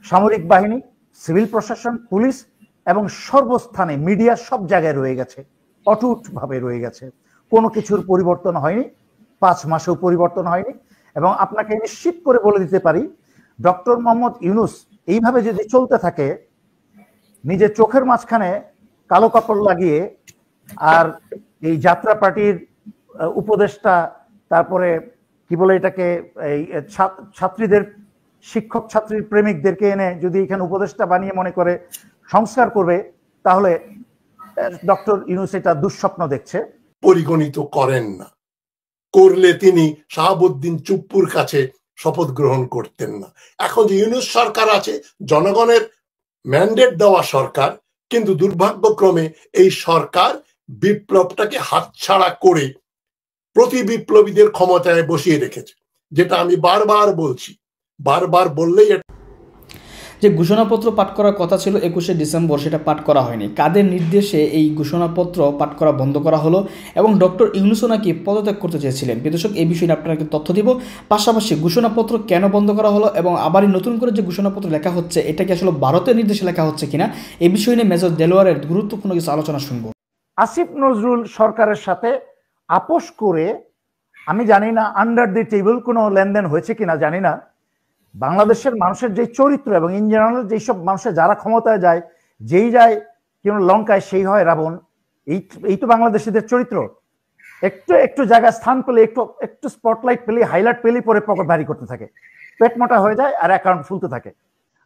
সামরিক বাহিনী, সিভিল প্রশাসন, পুলিশ এবং সর্বস্থানে মিডিয়া সব জায়গায় রয়ে গেছে, অটুটভাবে রয়ে গেছে। কোনো কিছুর পরিবর্তন হয়নি, 5 মাসেও পরিবর্তন হয়নি। এবং আপনাকে নিশ্চিত করে বলে দিতে পারি, ডক্টর মোহাম্মদ ইউনূস এইভাবে যদি চলতে থাকে, নিজের চোখের মাঝখানে কালো কাপড় লাগিয়ে, আর এই যাত্রা পার্টির উপদেষ্টা, তারপরে কি বলে এটাকে, এই ছাত্রীদের, শিক্ষক ছাত্রীর প্রেমিকদেরকে এনে যদি এখানে উপদেষ্টা বানিয়ে মনে করে সংস্কার করবে, তাহলে ডক্টর ইউনূস এটা দুঃস্বপ্ন দেখছে। পরিগণিত করেন না, করলে তিনি শাহাবুদ্দিন চুপ্পুর কাছে শপথ গ্রহণ করতেন না। এখন যে ইউনূস সরকার আছে, জনগণের ম্যান্ডেট দেওয়া সরকার, কিন্তু দুর্ভাগ্যক্রমে এই সরকার বিপ্লবটাকে হাতছাড়া করে প্রতি বিপ্লবীদের ক্ষমতায় বসিয়ে রেখেছে, যেটা আমি বারবার বলছি, বারবার বললেই। যে ঘোষণাপত্র পাঠ করার কথা ছিল 21শে ডিসেম্বর, সেটা পাঠ করা হয়নি। কাদের নির্দেশে এই ঘোষণাপত্র পাঠ করা বন্ধ করা হলো এবং ডক্টর ইউনূসও নাকি পদত্যাগ করতে চেয়েছিলেন। দর্শক, এই বিষয়ে আপনাকে তথ্য দিব। পাশাপাশি ঘোষণাপত্র কেন বন্ধ করা হলো এবং আবারই নতুন করে যে ঘোষণাপত্র লেখা হচ্ছে, এটা কি আসলে ভারতের নির্দেশে লেখা হচ্ছে কিনা, এই বিষয় নিয়ে মেজর দেলোয়ারের গুরুত্বপূর্ণ কিছু আলোচনা শুনবো। আসিফ নজরুল সরকারের সাথে আপোষ করে, আমি জানি না আন্ডার দি টেবিল কোনো লেনদেন হয়েছে কিনা জানি না, বাংলাদেশের মানুষের যে চরিত্র এবং ইন জেনারেল যেসব মানুষের যারা ক্ষমতায় যায়, যেই যায় কেন লঙ্কায় সেই হয় রাবণ, এই তো বাংলাদেশিদের চরিত্র। একটু একটু জায়গা স্থান পেলে, একটু স্পটলাইট পেলে, হাইলাইট পেলে পরে পকেট ভারী করতে থাকে, পেট মোটা হয়ে যায় আর অ্যাকাউন্ট ফুলতে থাকে।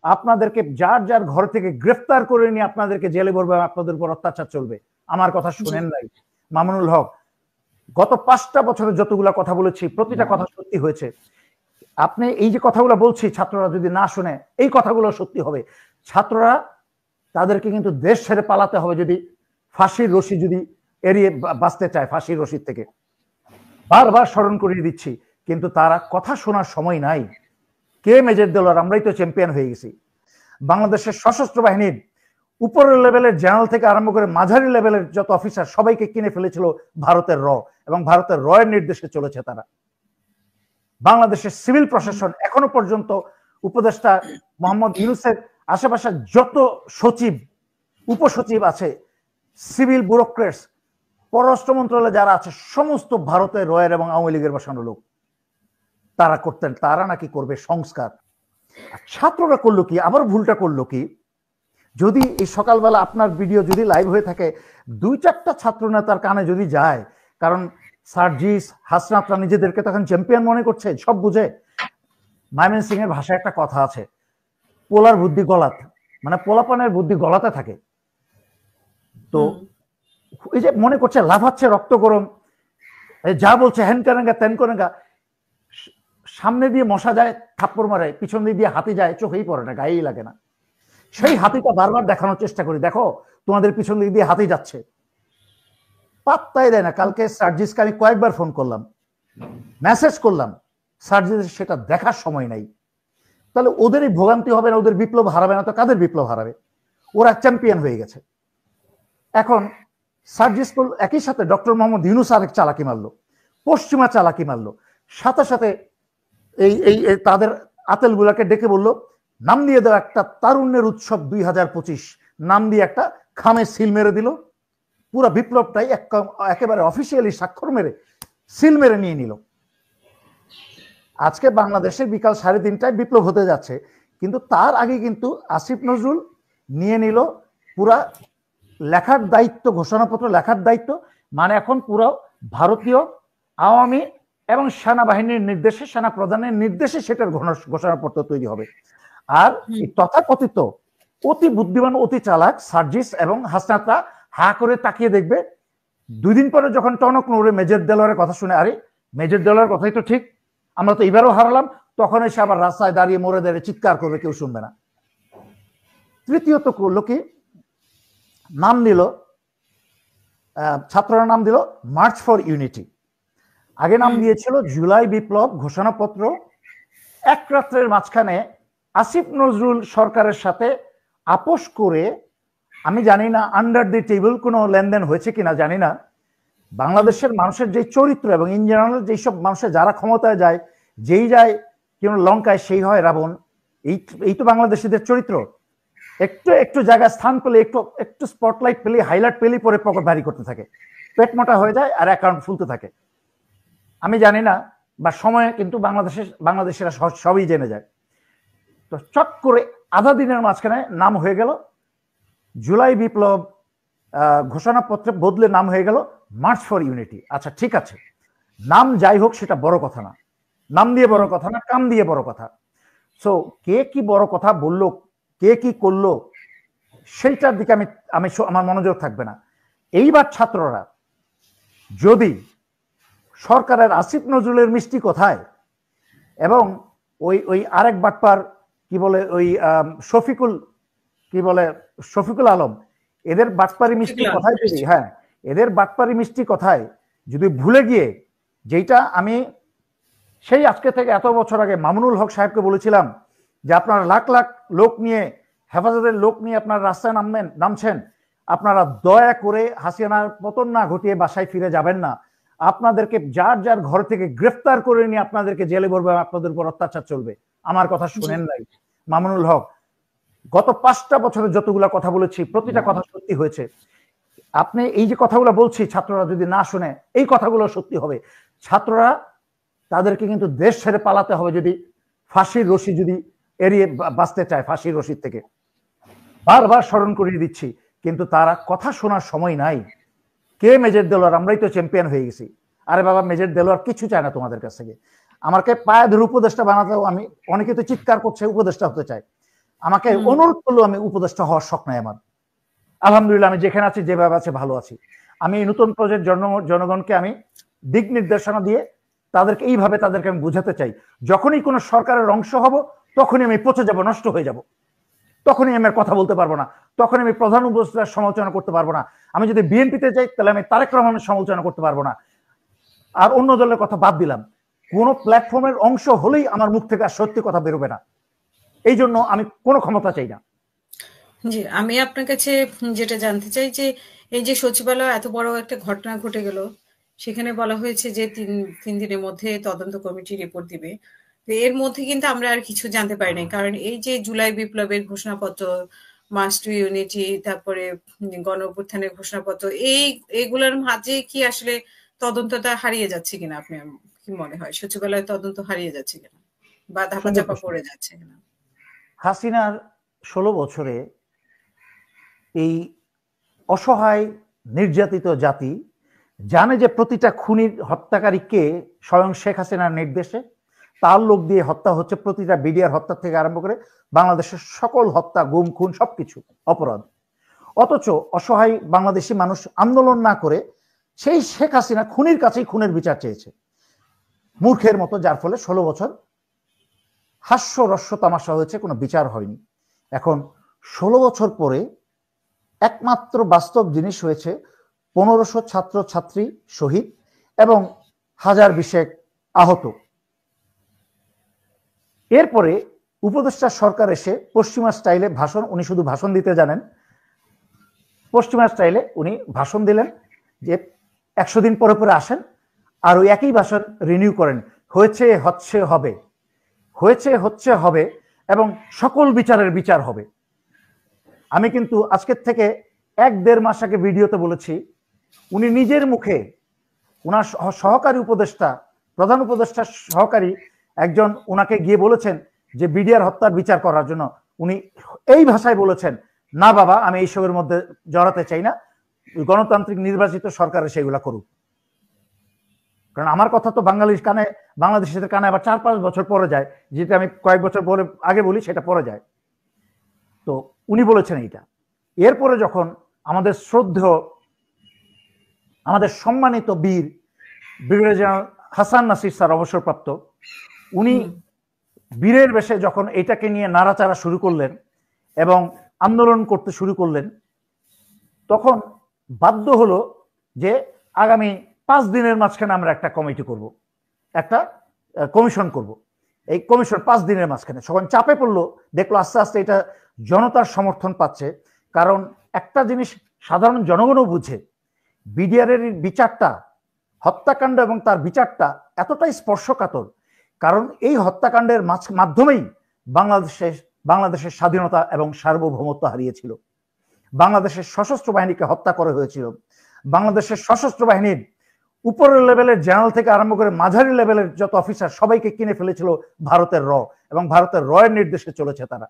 আপনাদেরকে যার যার ঘর থেকে গ্রেফতার করে নিয়ে আপনাদেরকে জেলে ভরবে, আপনাদের উপর অত্যাচার চলবে। আমার কথা শুনেন নাই মামুনুল হক, গত 5টা বছরে যতগুলা কথা বলেছি প্রতিটা কথা সত্যি হয়েছে। আপনি এই যে কথাগুলো বলছি, ছাত্ররা যদি না শুনে, এই কথাগুলো সত্যি হবে। ছাত্ররা তাদেরকে কিন্তু দেশ ছেড়ে পালাতে হবে যদি ফাঁসির রশি যদি এড়িয়ে বাঁচতে চায়, ফাঁসির রশির থেকে। বারবার স্মরণ করিয়ে দিচ্ছি, কিন্তু তারা কথা শোনার সময় নাই। কে মেজর দেলোয়ার, আমরাই তো চ্যাম্পিয়ন হয়ে গেছি। বাংলাদেশের সশস্ত্র বাহিনীর উপরের লেভেলের জেনারেল থেকে আরম্ভ করে মাঝারি লেভেলের যত অফিসার সবাইকে কিনে ফেলেছিল ভারতের র, এবং ভারতের র এর নির্দেশে চলেছে তারা। বাংলাদেশের সিভিল প্রশাসন এখনো পর্যন্ত উপদেষ্টা মোহাম্মদ ইউনূসের আশেপাশে যত সচিব, উপসচিব আছে, সিভিল ব্যুরোক্রেটস, পররাষ্ট্র মন্ত্রণালয়ে যারা আছে, সমস্ত ভারতের রয়ের এবং আওয়ামী লীগের বসানো লোক। তারা করতেন, তারা নাকি করবে সংস্কার। ছাত্ররা করলো কি, আবার ভুলটা করলো কি, যদি এই সকালবেলা আপনার ভিডিও যদি লাইভ হয়ে থাকে, 2-4টা ছাত্র নেতার কানে যদি যায়, কারণ সার্জিস, হাসনাতরা নিজেদেরকে তখন চ্যাম্পিয়ন মনে করছে, সব বুঝে। ময়মন সিং এর ভাষায় একটা কথা আছে, পোলার বুদ্ধি গলাত, মানে পোলাপানের বুদ্ধি গলাতে থাকে। তো এই যে মনে করছে লাফাচ্ছে, রক্ত গরম, যা বলছে হ্যান করেঙ্গা ত্যান করেঙ্গা, সামনে দিয়ে মশা যায় থাপ্পড় মারে, পিছন দিয়ে হাতি যায়, চোখেই পড়ে না, গায়েই লাগে না। সেই হাতিটা বারবার দেখানোর চেষ্টা করি, দেখো তোমাদের পিছন দিক দিয়ে হাতি যাচ্ছে, পাত্তাই দেয় না। কালকে সার্জিসকে আমি কয়েকবার ফোন করলাম, মেসেজ করলাম, সার্জিস সেটা দেখার সময় নাই। তাহলে ওদেরই ভোগান্তি হবে না, ওদের বিপ্লব হারাবে না তো কাদের বিপ্লব হারাবে? ওরা চ্যাম্পিয়ন হয়ে গেছে। এখন সার্জিস একই সাথে ডক্টর মোহাম্মদ ইউনূস আরেক চালাকি মারলো, পশ্চিমা চালাকি মারলো, সাথে সাথে এই তাদের আতেলগুলাকে ডেকে বললো, নাম দিয়ে দেওয়া একটা তারুণ্যের উৎসব 2025 নাম দিয়ে একটা খামে সিল মেরে দিল। পুরো বিপ্লবটাই একেবারে অফিসিয়ালি স্বাক্ষর মেরে সিল মেরে নিয়ে নিল। আজকে বাংলাদেশের বিকাল 3:30টায় বিপ্লব হতে যাচ্ছে, কিন্তু তার আগে কিন্তু আসিফ নজরুল নিয়ে নিল পুরা লেখার দায়িত্ব, ঘোষণাপত্র লেখার দায়িত্ব। মানে এখন পুরো ভারতীয় আওয়ামী এবং সেনাবাহিনীর নির্দেশে, সেনা প্রধানের নির্দেশে সেটার ঘোষণাপত্র তৈরি হবে। আর তথাকথিত অতি বুদ্ধিমান, অতি চালাক সার্জিস এবং হাসনাতরা হা করে তাকিয়ে দেখবে। 2 দিন পরে যখন টনক নড়ে মেজর দেলোয়ারের কথা শুনে, আরে মেজর দেলোয়ারের কথাই তো ঠিক, আমরা তো এবারও হারালাম, তখন এসে আবার রাস্তায় দাঁড়িয়ে মরে দাঁড়িয়ে চিৎকার করবে, কেউ শুনবে না। তৃতীয়ত করলো কি, নাম দিল, ছাত্ররা নাম দিল মার্চ ফর ইউনিটি। আগে নাম দিয়েছিল জুলাই বিপ্লব ঘোষণাপত্র। এক রাত্রের মাঝখানে আসিফ নজরুল সরকারের সাথে আপোষ করে, আমি জানি না আন্ডার দি টেবিল কোনো লেনদেন হয়েছে কিনা জানি না, বাংলাদেশের মানুষের যে চরিত্র এবং ইন জেনারেল যেসব মানুষের যারা ক্ষমতায় যায়, যেই যায় কেন লঙ্কায় সেই হয় রাবণ, এই এই তো বাংলাদেশিদের চরিত্র। একটু একটু জায়গায় স্থান পেলে, একটু একটু স্পটলাইট পেলে, হাইলাইট পেলে পরে পকেট ভারী করতে থাকে, পেট মোটা হয়ে যায় আর অ্যাকাউন্ট ফুলতে থাকে। আমি জানি না, বা সময়ে কিন্তু বাংলাদেশিরা সবই জেনে যায়। তো চট করে আধা দিনের মাঝখানে নাম হয়ে গেল জুলাই বিপ্লব, ঘোষণাপত্রে বদলে নাম হয়ে গেল মার্চ ফর ইউনিটি। আচ্ছা ঠিক আছে, নাম যাই হোক সেটা বড় কথা না, নাম দিয়ে বড় কথা না, কাম দিয়ে বড় কথা। সো কে কি বড় কথা বললো, কে কি করলো, সেইটার দিকে আমার মনোযোগ থাকবে না। এইবার ছাত্ররা যদি সরকারের আসিফ নজরুলের মিষ্টি কথায় এবং ওই ওই আরেক বাটপার কি বলে ওই শফিকুল আলম, এদের বাটপারি মিষ্টি কথায় যদি, হ্যাঁ এদের বাটপারি মিষ্টি কথায় যদি ভুলে গিয়ে, যেটা আমি সেই আজকে থেকে এত বছর আগে মামুনুল হক সাহেবকে বলেছিলাম যে আপনারা লাখ লাখ লোক নিয়ে, হেফাজতের লোক নিয়ে আপনারা রাস্তায় নামছেন, আপনারা দয়া করে হাসিনার পতন না ঘটিয়ে বাসায় ফিরে যাবেন না, আপনাদেরকে যার যার ঘর থেকে গ্রেফতার করে নিয়ে আপনাদেরকে জেলে ভরবে, আপনাদের উপর অত্যাচার চলবে। আমার কথা শুনেন নাই মামুনুল হক। গত 5টা বছরে যতগুলা কথা বলেছি প্রতিটা কথা সত্যি হয়েছে। আপনি এই যে কথাগুলো বলছি, ছাত্ররা যদি না শুনে এই কথাগুলো সত্যি হবে। ছাত্ররা তাদেরকে কিন্তু দেশ ছেড়ে পালাতে হবে যদি ফাঁসির রশি যদি এড়িয়ে বাঁচতে চায়, ফাঁসির রশির থেকে। বারবার স্মরণ করিয়ে দিচ্ছি, কিন্তু তারা কথা শোনার সময় নাই। কে মেজর দেলোয়ার, আমরাই তো চ্যাম্পিয়ন হয়ে গেছি। আরে বাবা, মেজর দেলোয়ার কিছু চায় না তোমাদের কাছ থেকে। আমাকে পায়ে ধরে উপদেষ্টা বানাতেও, আমি অনেকে তো চিৎকার করছে উপদেষ্টা হতে চায়, আমাকে অনুরোধ করলেও আমি উপদেষ্টা হওয়ার শখ নাই আমার। আলহামদুলিল্লাহ আমি যেখানে আছি, যেভাবে আছে ভালো আছি। আমি এই নতুন প্রজেক্ট জনগণকে আমি দিক নির্দেশনা দিয়ে তাদেরকে এইভাবে তাদেরকে আমি বুঝাতে চাই, যখনই কোনো সরকারের অংশ হব তখনই আমি পচে যাব, নষ্ট হয়ে যাব, তখনই আমি আর কথা বলতে পারবো না, তখন আমি প্রধান উপদেষ্টার সমালোচনা করতে পারবো না। আমি যদি বিএনপিতে যাই তাহলে আমি তারেক রহমানের সমালোচনা করতে পারবো না। আর অন্য দলের কথা বাদ দিলাম, কোন প্ল্যাটফর্মের অংশ হলেই আমার মুখ থেকে আর সত্যি কথা বেরোবে না। এই জন্য আমি কোনো ক্ষমতা চাই না। জি, আমি আপনার কাছে যেটা জানতে চাই যে এই যে সচিবালয়ে এত বড় একটা ঘটনা ঘটে গেল, সেখানে বলা হয়েছে যে তিন দিনের মধ্যে তদন্ত কমিটি রিপোর্ট দিবে। তো এর মধ্যে কিন্তু আমরা আর কিছু জানতে পারি নাই, কারণ এই যে জুলাই বিপ্লবের ঘোষণাপত্র, মার্চ টু ইউনিটি, তারপরে গণ অভ্যুত্থানের ঘোষণাপত্র, এইগুলোর মাঝে কি আসলে তদন্তটা হারিয়ে যাচ্ছে কিনা? আপনি কি মনে হয় সচিবালয়ের তদন্ত হারিয়ে যাচ্ছে কিনা বা ধাপাচাপা পড়ে যাচ্ছে কিনা? হাসিনার 16 বছরে এই অসহায় নির্যাতিত জাতি জানে যে প্রতিটা খুনির হত্যাকারীকে স্বয়ং শেখ হাসিনার নির্দেশে তার লোক দিয়ে হত্যা হচ্ছে। প্রতিটা বিডিআর হত্যা থেকে আরম্ভ করে বাংলাদেশের সকল হত্যা, গুম, খুন সবকিছু অপরাধ। অথচ অসহায় বাংলাদেশি মানুষ আন্দোলন না করে সেই শেখ হাসিনা খুনির কাছেই খুনের বিচার চেয়েছে মূর্খের মতো, যার ফলে 16 বছর হাস্যরস্য তামাশা হয়েছে, কোনো বিচার হয়নি। এখন 16 বছর পরে একমাত্র বাস্তব জিনিস হয়েছে 1500 ছাত্র ছাত্রী শহীদ এবং 1000 আহত। এরপরে উপদেষ্টা সরকার এসে পশ্চিমা স্টাইলে ভাষণ, উনি শুধু ভাষণ দিতে জানেন, পশ্চিমা স্টাইলে উনি ভাষণ দিলেন যে 100 দিন পরে পরে আসেন আর ওই একই ভাষণ রিনিউ করেন, হয়েছে হচ্ছে হবে, হয়েছে হচ্ছে হবে এবং সকল বিচারের বিচার হবে। আমি কিন্তু আজকের থেকে 1-1.5 মাস আগে ভিডিওতে বলেছি, উনি নিজের মুখে ওনার সহকারী উপদেষ্টা, প্রধান উপদেষ্টা সহকারী একজন ওনাকে গিয়ে বলেছেন যে বিডিআর হত্যার বিচার করার জন্য, উনি এই ভাষায় বলেছেন, না বাবা আমি এইসবের মধ্যে জড়াতে চাই না, গণতান্ত্রিক নির্বাচিত সরকারের সেগুলা করুক। কারণ আমার কথা তো বাংলাদেশের কানে আবার 4-5 বছর পরে যায়, যেটা আমি কয়েক বছর পরে আগে বলি সেটা পরে যায়। তো উনি বলেছেন এইটা। এরপরে যখন আমাদের শ্রদ্ধেয়, আমাদের সম্মানিত brigadier general Hasan Nasir sir অবসরপ্রাপ্ত, উনি বীরের বেশে যখন এটাকে নিয়ে নাড়াচাড়া শুরু করলেন এবং আন্দোলন করতে শুরু করলেন, তখন বাধ্য হলো যে আগামী 5 দিনের মাঝখানে আমরা একটা কমিটি করব, একটা কমিশন করব। এই কমিশন 5 দিনের মাঝখানে যখন চাপে পড়লো, দেখলো আস্তে আস্তে এটা জনতার সমর্থন পাচ্ছে। কারণ একটা জিনিস সাধারণ জনগণও বুঝে, বিডিআরের বিচারটা, হত্যাকাণ্ড এবং তার বিচারটা এতটাই স্পর্শকাতর, কারণ এই হত্যাকাণ্ডের মাধ্যমেই বাংলাদেশের স্বাধীনতা এবং সার্বভৌমত্ব হারিয়েছিল। বাংলাদেশের সশস্ত্র বাহিনীকে হত্যা করা হয়েছিল। বাংলাদেশের সশস্ত্র বাহিনীর উপরের লেভেলের জেনারেল থেকে আরম্ভ করে মাঝারি লেভেলের যত অফিসার সবাইকে কিনে ফেলেছিল ভারতের র, এবং ভারতের র এর নির্দেশে চলেছে তারা।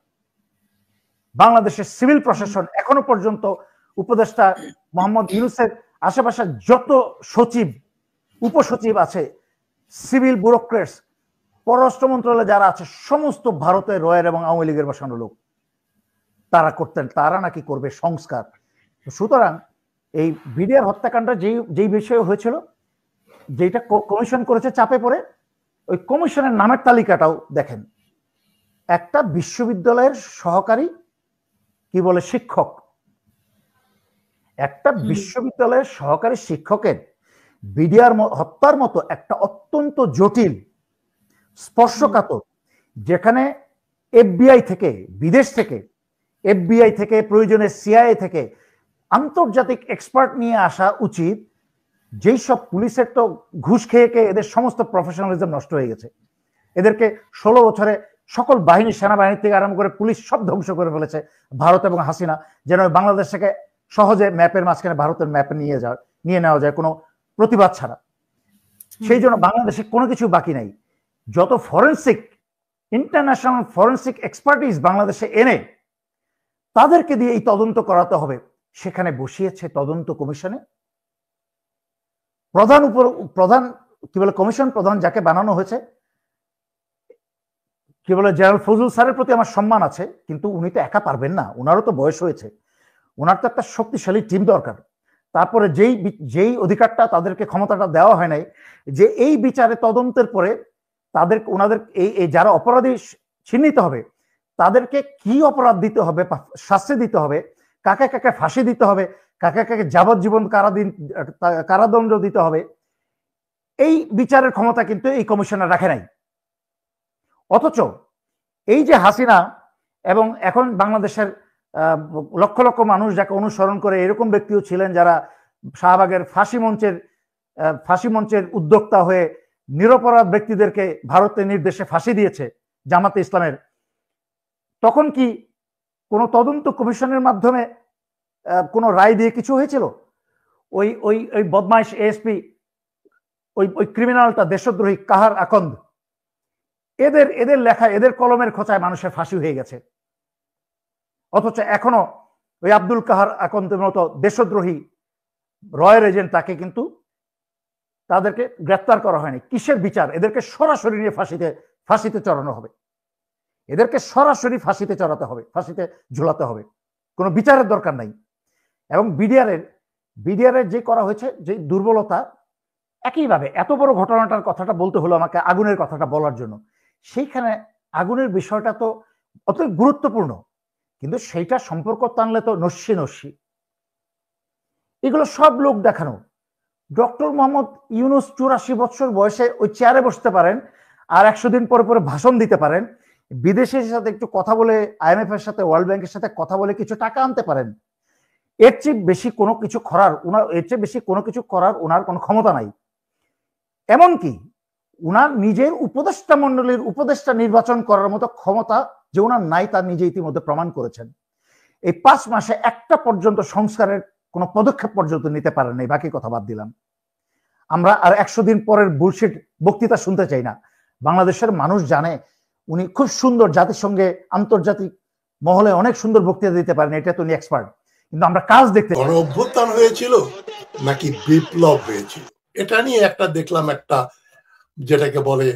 বাংলাদেশের সিভিল প্রশাসন এখনো পর্যন্ত উপদেষ্টা মোহাম্মদ ইউনূসের আশেপাশে যত সচিব উপসচিব আছে, সিভিল ব্যুরোক্রেটস, পররাষ্ট্র মন্ত্রণালয়ে যারা আছে, সমস্ত ভারতের রয়ের এবং আওয়ামী লীগের বসানো লোক। তারা করতেন, তারা নাকি করবে সংস্কার। সুতরাং এই বিডিআর হত্যাকাণ্ড যেই বিষয়ে হয়েছিল, যেটা কমিশন করেছে চাপে পড়ে, ওই কমিশনের নামের তালিকাটাও দেখেন। একটা বিশ্ববিদ্যালয়ের সহকারী কি বলে শিক্ষক, একটা বিশ্ববিদ্যালয়ের সহকারী শিক্ষকের বিডিআর হত্যার মতো একটা অত্যন্ত জটিল স্পর্শকাতর, যেখানে এফবিআই থেকে, বিদেশ থেকে, এফবিআই থেকে, প্রয়োজনে সিআইএ থেকে আন্তর্জাতিক এক্সপার্ট নিয়ে আসা উচিত। যেই সব পুলিশের তো ঘুষ খেয়ে এদের সমস্ত প্রফেশনালিজম নষ্ট হয়ে গেছে। এদেরকে 16 বছরে সকল বাহিনী, সেনাবাহিনী থেকে আরম্ভ করে পুলিশ সব ধ্বংস করে ফেলেছে ভারত এবং হাসিনা, যেন বাংলাদেশ থেকে সহজে ম্যাপের মাঝখানে ভারতের ম্যাপে নিয়ে নেওয়া যায় কোনো প্রতিবাদ ছাড়া। সেই জন্য বাংলাদেশে কোনো কিছু বাকি নাই। যত ফরেন্সিক, ইন্টারন্যাশনাল ফরেন্সিক এক্সপার্টিস বাংলাদেশে এনে তাদেরকে দিয়ে এই তদন্ত করাতে হবে। সেখানে বসিয়েছে তদন্ত কমিশনে প্রধান কি বলে কমিশন প্রধান যাকে বানানো হয়েছে, কি বলে জেনারেল ফজলুল স্যারের প্রতি আমার সম্মান আছে, কিন্তু উনি তো একা পারবেন না, উনারও তো বয়স হয়েছে, উনার তো একটা শক্তিশালী টিম দরকার। তারপরে যেই অধিকারটা তাদেরকে ক্ষমতাটা দেওয়া হয় নাই, যে এই বিচারে তদন্তের পরে ওনাদের এই যারা অপরাধী চিহ্নিত হবে তাদেরকে কি অপরাধ দিতে হবে, শাস্তি দিতে হবে, কাকে কাকে ফাঁসি দিতে হবে, কাকে কাকে যাবজ্জীবন কারাদণ্ড দিতে হবে, এই বিচারের ক্ষমতা কিন্তু এই কমিশনার রাখে নাই। অথচ এই যে হাসিনা এবং এখন বাংলাদেশের লক্ষ লক্ষ মানুষ যাকে অনুসরণ করে, এরকম ব্যক্তিও ছিলেন যারা শাহবাগের ফাঁসি মঞ্চের উদ্যোক্তা হয়ে নিরপরাধ ব্যক্তিদেরকে ভারতের নির্দেশে ফাঁসি দিয়েছে জামাতে ইসলামের। তখন কি কোনো তদন্ত কমিশনের মাধ্যমে কোনো রায় দিয়ে কিছু হয়েছিল? ওই ওই ওই বদমাইশ এএসপি, ওই ক্রিমিনালটা, দেশদ্রোহী কাহার আকন্দ, এদের লেখা, এদের কলমের খোঁচায় মানুষের ফাঁসি হয়ে গেছে। অথচ এখনো ওই আব্দুল কাহার আকন্দের মতো দেশদ্রোহী রয়ের এজেন্ট, তাকে কিন্তু তাদেরকে গ্রেফতার করা হয়নি। কিসের বিচার? এদেরকে সরাসরি নিয়ে ফাঁসিতে চড়ানো হবে, এদেরকে সরাসরি ফাঁসিতে চড়াতে হবে, ফাঁসিতে ঝুলাতে হবে, কোনো বিচারের দরকার নাই। এবং বিডিআরের যে করা হয়েছে, যে দুর্বলতা, একইভাবে এত বড় ঘটনাটার কথাটা বলতে হলো আমাকে আগুনের কথাটা বলার জন্য। সেইখানে আগুনের বিষয়টা তো অত গুরুত্বপূর্ণ, কিন্তু সেইটা সম্পর্ক টানলে তো নস্যি। এগুলো সব লোক দেখানো। ডক্টর মোহাম্মদ ইউনূস 84 বছর বয়সে ওই চেয়ারে বসতে পারেন, আর 100 দিন পরে পরে ভাষণ দিতে পারেন, বিদেশের সাথে একটু কথা বলে, IMF এর সাথে, ওয়ার্ল্ড ব্যাংকের সাথে কথা বলে কিছু টাকা আনতে পারেন। এর চেয়ে বেশি কোনো কিছু করার ওনার কোনো ক্ষমতা নাই। এমনকি উনার নিজের উপদেষ্টা মন্ডলীর উপদেষ্টা নির্বাচন করার মতো ক্ষমতা যে উনার নাই, তা নিজে ইতিমধ্যে প্রমাণ করেছেন। এই 5 মাসে একটা পর্যন্ত সংস্কারের কোনো পদক্ষেপ পর্যন্ত নিতে পারেন নাই, বাকি কথা বাদ দিলাম। আমরা আর 100 দিন পরের বুলশিট বক্তৃতা শুনতে চাই না। বাংলাদেশের মানুষ জানে উনি খুব সুন্দর, জাতিসংঘে, আন্তর্জাতিক মহলে অনেক সুন্দর বক্তৃতা দিতে পারেন, এটা তো উনি এক্সপার্ট, কিন্তু আমরা কাজ দেখতে। গণ অভ্যুত্থান হয়েছিল নাকি বিপ্লব হয়েছিল, এটা নিয়ে একটা দেখলাম, একটা যেটাকে বলে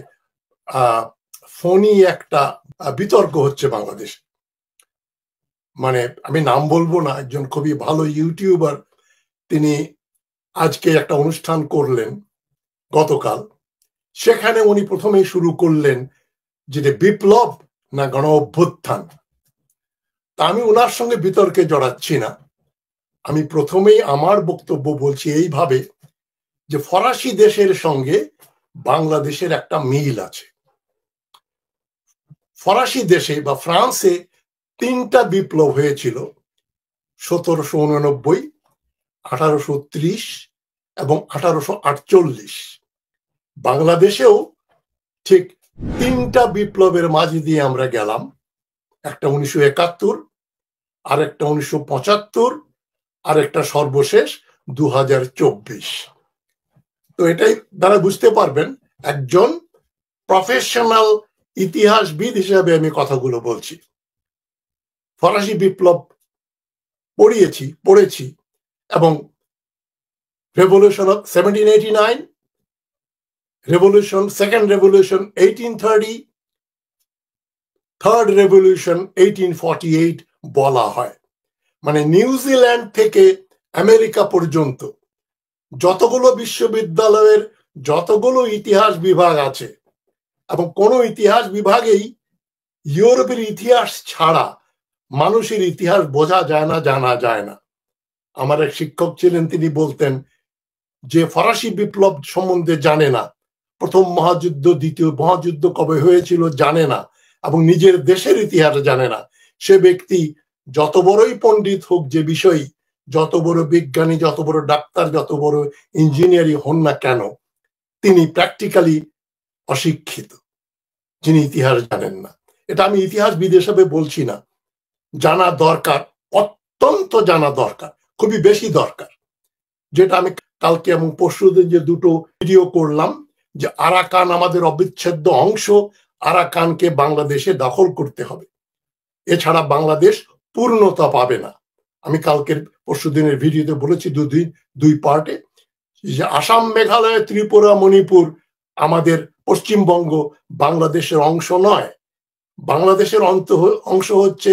ফনি একটা বিতর্ক হচ্ছে বাংলাদেশে। মানে আমি নাম বলবো না, একজন খুবই ভালো ইউটিউবার, তিনি আজকে একটা অনুষ্ঠান করলেন গতকাল, সেখানে উনি প্রথমেই শুরু করলেন যে বিপ্লব না গণ অভ্যুত্থান। তা আমি ওনার সঙ্গে বিতর্কে জড়াচ্ছি না, আমি প্রথমেই আমার বক্তব্য বলছি এইভাবে যে ফরাসি দেশের সঙ্গে বাংলাদেশের একটা মিল আছে। ফরাসি দেশে বা ফ্রান্সে 3টা বিপ্লব হয়েছিল, 1789, 1830 এবং 1848। বাংলাদেশেও ঠিক তিনটা বিপ্লবের মাঝে দিয়ে আমরা গেলাম, একটা 1971, আর একটা 1975, আর একটা সর্বশেষ 2024। তো এটাই দ্বারা বুঝতে পারবেন একজন প্রফেশনাল ইতিহাসবিদ হিসেবে আমি কথাগুলো বলছি। ফরাসি বিপ্লব পড়েছি এবং revolution of 1789, second revolution 1830, third revolution 1848 বলা হয়। মানে নিউজিল্যান্ড থেকে আমেরিকা পর্যন্ত যতগুলো বিশ্ববিদ্যালয়ের যতগুলো ইতিহাস বিভাগ আছে, এবং কোন ইতিহাস বিভাগেই ইউরোপের ইতিহাস ছাড়া মানুষের ইতিহাস বোঝা যায় না, জানা যায় না। আমার এক শিক্ষক ছিলেন, তিনি বলতেন যে ফরাসি বিপ্লব সম্বন্ধে জানে না, প্রথম মহাযুদ্ধ দ্বিতীয় মহাযুদ্ধ কবে হয়েছিল জানে না, এবং নিজের দেশের ইতিহাস জানে না, সে ব্যক্তি যত বড়ই পণ্ডিত হোক, যে বিষয় যত বড় বিজ্ঞানী, যত বড় ডাক্তার, যত বড় ইঞ্জিনিয়ারই হন না কেন, তিনি প্র্যাকটিক্যালি অশিক্ষিত, যিনি ইতিহাস জানেন না। এটা আমি ইতিহাসবিদ হিসেবে বলছি না, জানা দরকার, অত্যন্ত জানা দরকার, খুবই বেশি দরকার। যেটা আমি কালকে এবং পরশুদিন যে দুটো ভিডিও করলাম, যে আরাকান আমাদের অবিচ্ছেদ্য অংশ, আরাকানকে বাংলাদেশে দখল করতে হবে, এছাড়া বাংলাদেশ পূর্ণতা পাবে না। আমি কালকের পরশুদিনের ভিডিওতে বলেছি দুই পার্টে, যে আসাম, মেঘালয়, ত্রিপুরা, মণিপুর আমাদের পশ্চিমবঙ্গ বাংলাদেশের অংশ নয়। বাংলাদেশের অংশ হচ্ছে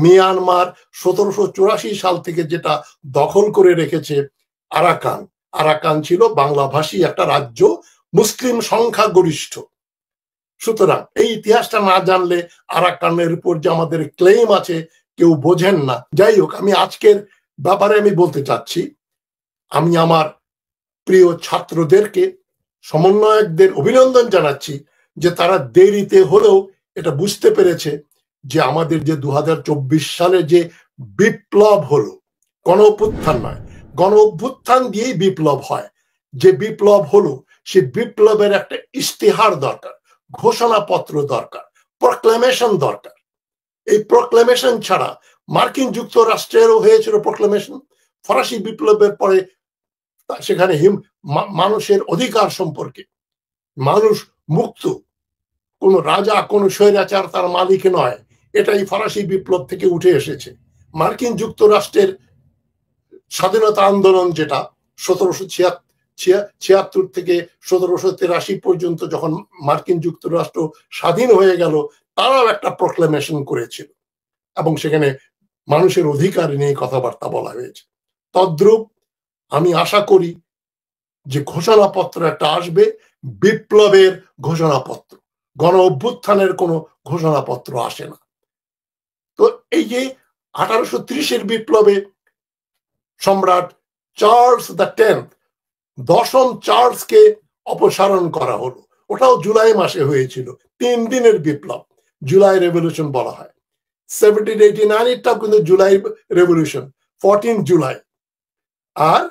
মিয়ানমার 1784 সাল থেকে যেটা দখল করে রেখেছে আরাকান। আরাকান ছিল বাংলাভাষী একটা রাজ্য, মুসলিম সংখ্যা গরিষ্ঠ। সুতরাং এই ইতিহাসটা না জানলে আরাকানের উপর যে আমাদের ক্লেম আছে কেউ বোঝেন না। যাই হোক, আমি আজকের ব্যাপারে আমি বলতে চাচ্ছি, আমি আমার প্রিয় ছাত্রদেরকে, সমন্বয়কদের অভিনন্দন জানাচ্ছি যে তারা দেরিতে হলেও এটা বুঝতে পেরেছে যে আমাদের যে 2024 সালে যে বিপ্লব হলো, গণ অভ্যুত্থান নয়, গণ অভ্যুত্থান দিয়েই বিপ্লব হয়। যে বিপ্লব হলো সে বিপ্লবের একটা ইশতেহার দরকার, ঘোষণাপত্র দরকার, প্রক্লেমেশন দরকার। এই প্রক্লেমেশন ছাড়া মার্কিন যুক্তরাষ্ট্রেরও হয়েছিল প্রক্লেমেশন, ফরাসি বিপ্লবের পরে সেখানে মানুষের অধিকার সম্পর্কে, মানুষ মুক্ত, কোন রাজা কোন স্বৈরাচার তার মালিক নয়, এটাই ফরাসি বিপ্লব থেকে উঠে এসেছে। মার্কিন যুক্তরাষ্ট্রের স্বাধীনতা আন্দোলন, যেটা 1776 থেকে 1783 পর্যন্ত যখন মার্কিন যুক্তরাষ্ট্র স্বাধীন হয়ে গেল, তারাও একটা প্রক্লেমেশন করেছিল এবং সেখানে মানুষের অধিকার নিয়ে কথাবার্তা বলা হয়েছে। তদ্রূপ আমি আশা করি যে ঘোষণাপত্র একটা আসবে, বিপ্লবের ঘোষণাপত্র, গণ অভ্যুত্থানের কোনো ঘোষণাপত্র আসে না। তো এই যে 1830-এর বিপ্লবে সম্রাট চার্লস দ্য 10th, 10ম চার্লসকে অপসারণ করা হলো, ওটাও জুলাই মাসে হয়েছিল, 3 দিনের বিপ্লব, জুলাই রেভলিউশন বলা হয়। 1789-এরটাও কিন্তু জুলাই রেভলিউশন, 14 জুলাই। আর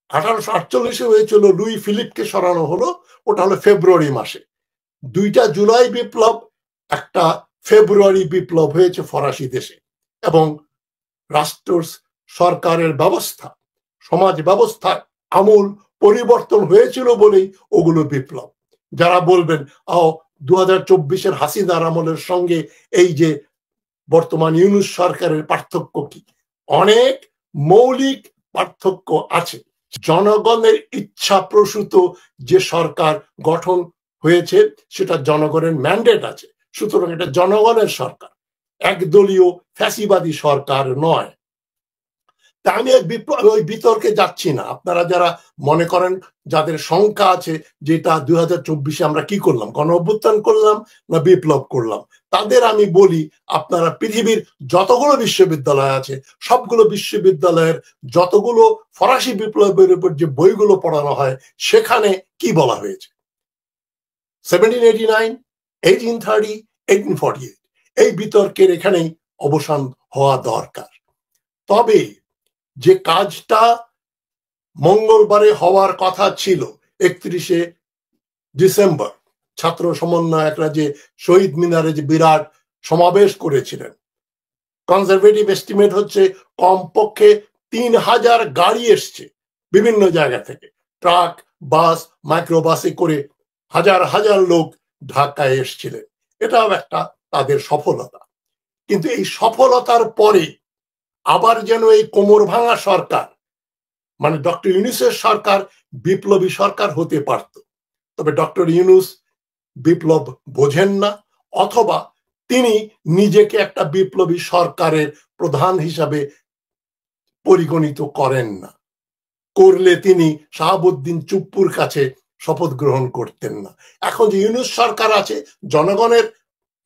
1848-এ হয়েছিল লুই ফিলিপকে সরানো হলো, ওটা হলো ফেব্রুয়ারি মাসে। 2টা জুলাই বিপ্লব, একটা ফেব্রুয়ারি বিপ্লব হয়েছে ফরাসি দেশে। এবং রাষ্ট্র সরকারের ব্যবস্থা, সমাজ ব্যবস্থার আমূল পরিবর্তন হয়েছিল বলেই ওগুলো বিপ্লব। যারা বলবেন 2024-এর হাসিনার আমলের সঙ্গে এই যে বর্তমান ইউনূস সরকারের পার্থক্য কি, অনেক মৌলিক পার্থক্য আছে। জনগণের ইচ্ছা প্রসূত যে সরকার গঠন হয়েছে সেটা জনগণের ম্যান্ডেট আছে, সুতরাং এটা জনগণের সরকার, একদলীয় ফ্যাসিবাদী সরকার নয়। তা আমি ওই বিতর্কে যাচ্ছি না। আপনারা যারা মনে করেন, যাদের শঙ্কা আছে যেটা 2024-এ আমরা কি করলাম, গণ অভ্যুত্থান করলাম না বিপ্লব করলাম, তাদের আমি বলি, আপনারা পৃথিবীর যতগুলো বিশ্ববিদ্যালয় আছে সবগুলো বিশ্ববিদ্যালয়ের যতগুলো ফরাসি বিপ্লবের উপর যে বইগুলো পড়ানো হয় সেখানে কি বলা হয়েছে, 1789, 1830, 1848, এই বিতর্কের এখানেই অবসান হওয়া দরকার। তবে যে কাজটা মঙ্গলবারে হওয়ার কথা ছিল 31শে ডিসেম্বর, ছাত্র সমন্বয়করা যে শহীদ মিনারে যে বিরাট সমাবেশ করেছিলেন, কনজারভেটিভ এস্টিমেট হচ্ছে কমপক্ষে 3000 গাড়ি এসছে বিভিন্ন জায়গা থেকে, ট্রাক, বাস, মাইক্রোবাসে করে হাজার হাজার লোক ঢাকায় এসছিলেন। এটাও একটা তাদের সফলতা। কিন্তু এই সফলতার পরে আবার যেন এই কোমর ভাঙা সরকার, মানে ডক্টর ইউনূসের সরকার বিপ্লবী সরকার হতে পারত, তবে ডক্টর ইউনূস বিপ্লব বোঝেন না, অথবা তিনি নিজেকে একটা বিপ্লবী সরকারের প্রধান হিসাবে পরিগণিত করেন না। করলে তিনি শাহাবুদ্দিন চুপ্পুর কাছে শপথ গ্রহণ করতেন না। এখন যে ইউনূস সরকার আছে, জনগণের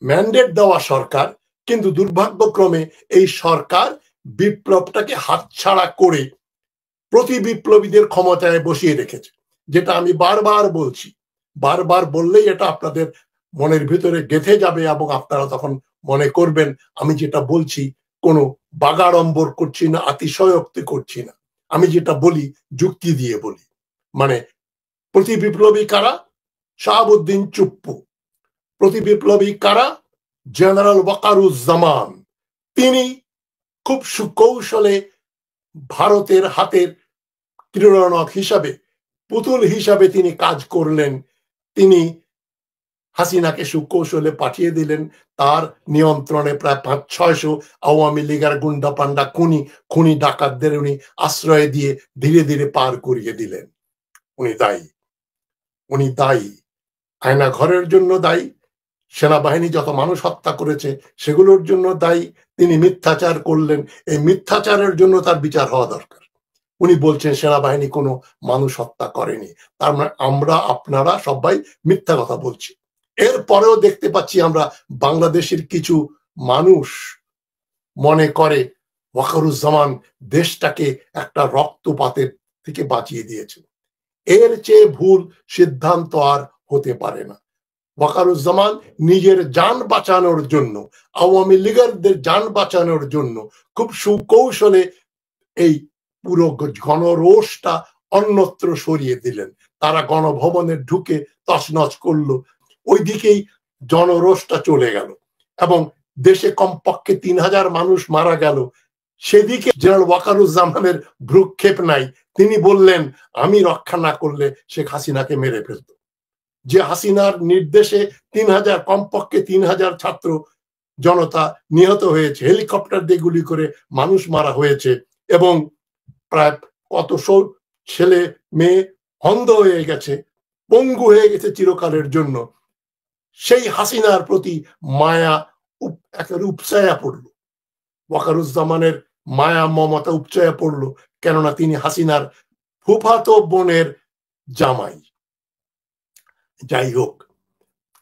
ম্যান্ডেট দেওয়া সরকার, কিন্তু দুর্ভাগ্যক্রমে এই সরকার বিপ্লবটাকে হাতছাড়া করে প্রতি বিপ্লবীদের ক্ষমতায় বসিয়ে রেখেছে। যেটা আমি বারবার বলছি, বারবার বললেই এটা আপনাদের মনের ভিতরে গেঁথে যাবে এবং আপনারা তখন মনে করবেন আমি যেটা বলছি কোনো বাগাড়ম্বর করছি না, অতিশয়োক্তি করছি না। আমি যেটা বলি যুক্তি দিয়ে বলি। মানে প্রতি বিপ্লবী কারা? শাহাবুদ্দিন চুপ্পু। প্রতি বিপ্লবী কারা? জেনারেল ওয়াকারুজ্জামান। তিনি খুব সুকৌশলে ভারতের হাতের ক্রীড়নক হিসাবে, পুতুল হিসাবে তিনি কাজ করলেন। তিনি হাসিনাকে সুকৌশলে পাঠিয়ে দিলেন, তার নিয়ন্ত্রণে প্রায় 500-600 আওয়ামী লীগের গুন্ডা পান্ডা খুনি ডাকাতদের উনি আশ্রয় দিয়ে ধীরে ধীরে পার করিয়ে দিলেন। উনি দায়ী, আয়না ঘরের জন্য দায়ী, সেনাবাহিনী যত মানুষ হত্যা করেছে সেগুলোর জন্য দায়ী। তিনি মিথ্যাচার করলেন, এই মিথ্যাচারের জন্য তার বিচার হওয়া দরকার। উনি বলছেন সেনাবাহিনী কোনো মানুষ হত্যা করেনি, তার মানে আমরা আপনারা সবাই মিথ্যা কথা বলছি। এরপরেও দেখতে পাচ্ছি আমরা বাংলাদেশের কিছু মানুষ মনে করে ওয়াকারুজ্জামান দেশটাকে একটা রক্তপাতের থেকে বাঁচিয়ে দিয়েছে। এর চেয়ে ভুল সিদ্ধান্ত আর হতে পারে না। ওয়াকারুজ্জামান নিজের যান বাঁচানোর জন্য, আওয়ামী লীগারদের যান বাঁচানোর জন্য খুব সুকৌশলে এই পুরো গণরোষটা অন্যত্র সরিয়ে দিলেন। তারা গণভবনে ঢুকে তছনছ করলো, ওইদিকেই জনরোষটা চলে গেল এবং দেশে কমপক্ষে 3000 মানুষ মারা গেল। সেদিকে জেনারেল ওয়াকারুজ্জামানের ভ্রুক্ষেপ নাই। তিনি বললেন আমি রক্ষা না করলে শেখ হাসিনাকে মেরে ফেলত। যে হাসিনার নির্দেশে কমপক্ষে 3000 ছাত্র জনতা নিহত হয়েছে, হেলিকপ্টার দিয়ে গুলি করে মানুষ মারা হয়েছে এবং প্রায় কতশো ছেলে মেয়ে অন্ধ হয়ে গেছে, পঙ্গু হয়ে গেছে চিরকালের জন্য। সেই হাসিনার প্রতি মায়া একেবারে উপচায়া পড়ল, ওয়াকারুজ্জামানের মায়া মমতা উপচায়া পড়ল, কেননা তিনি হাসিনার ফুফাতো বোনের জামাই। যাই হোক,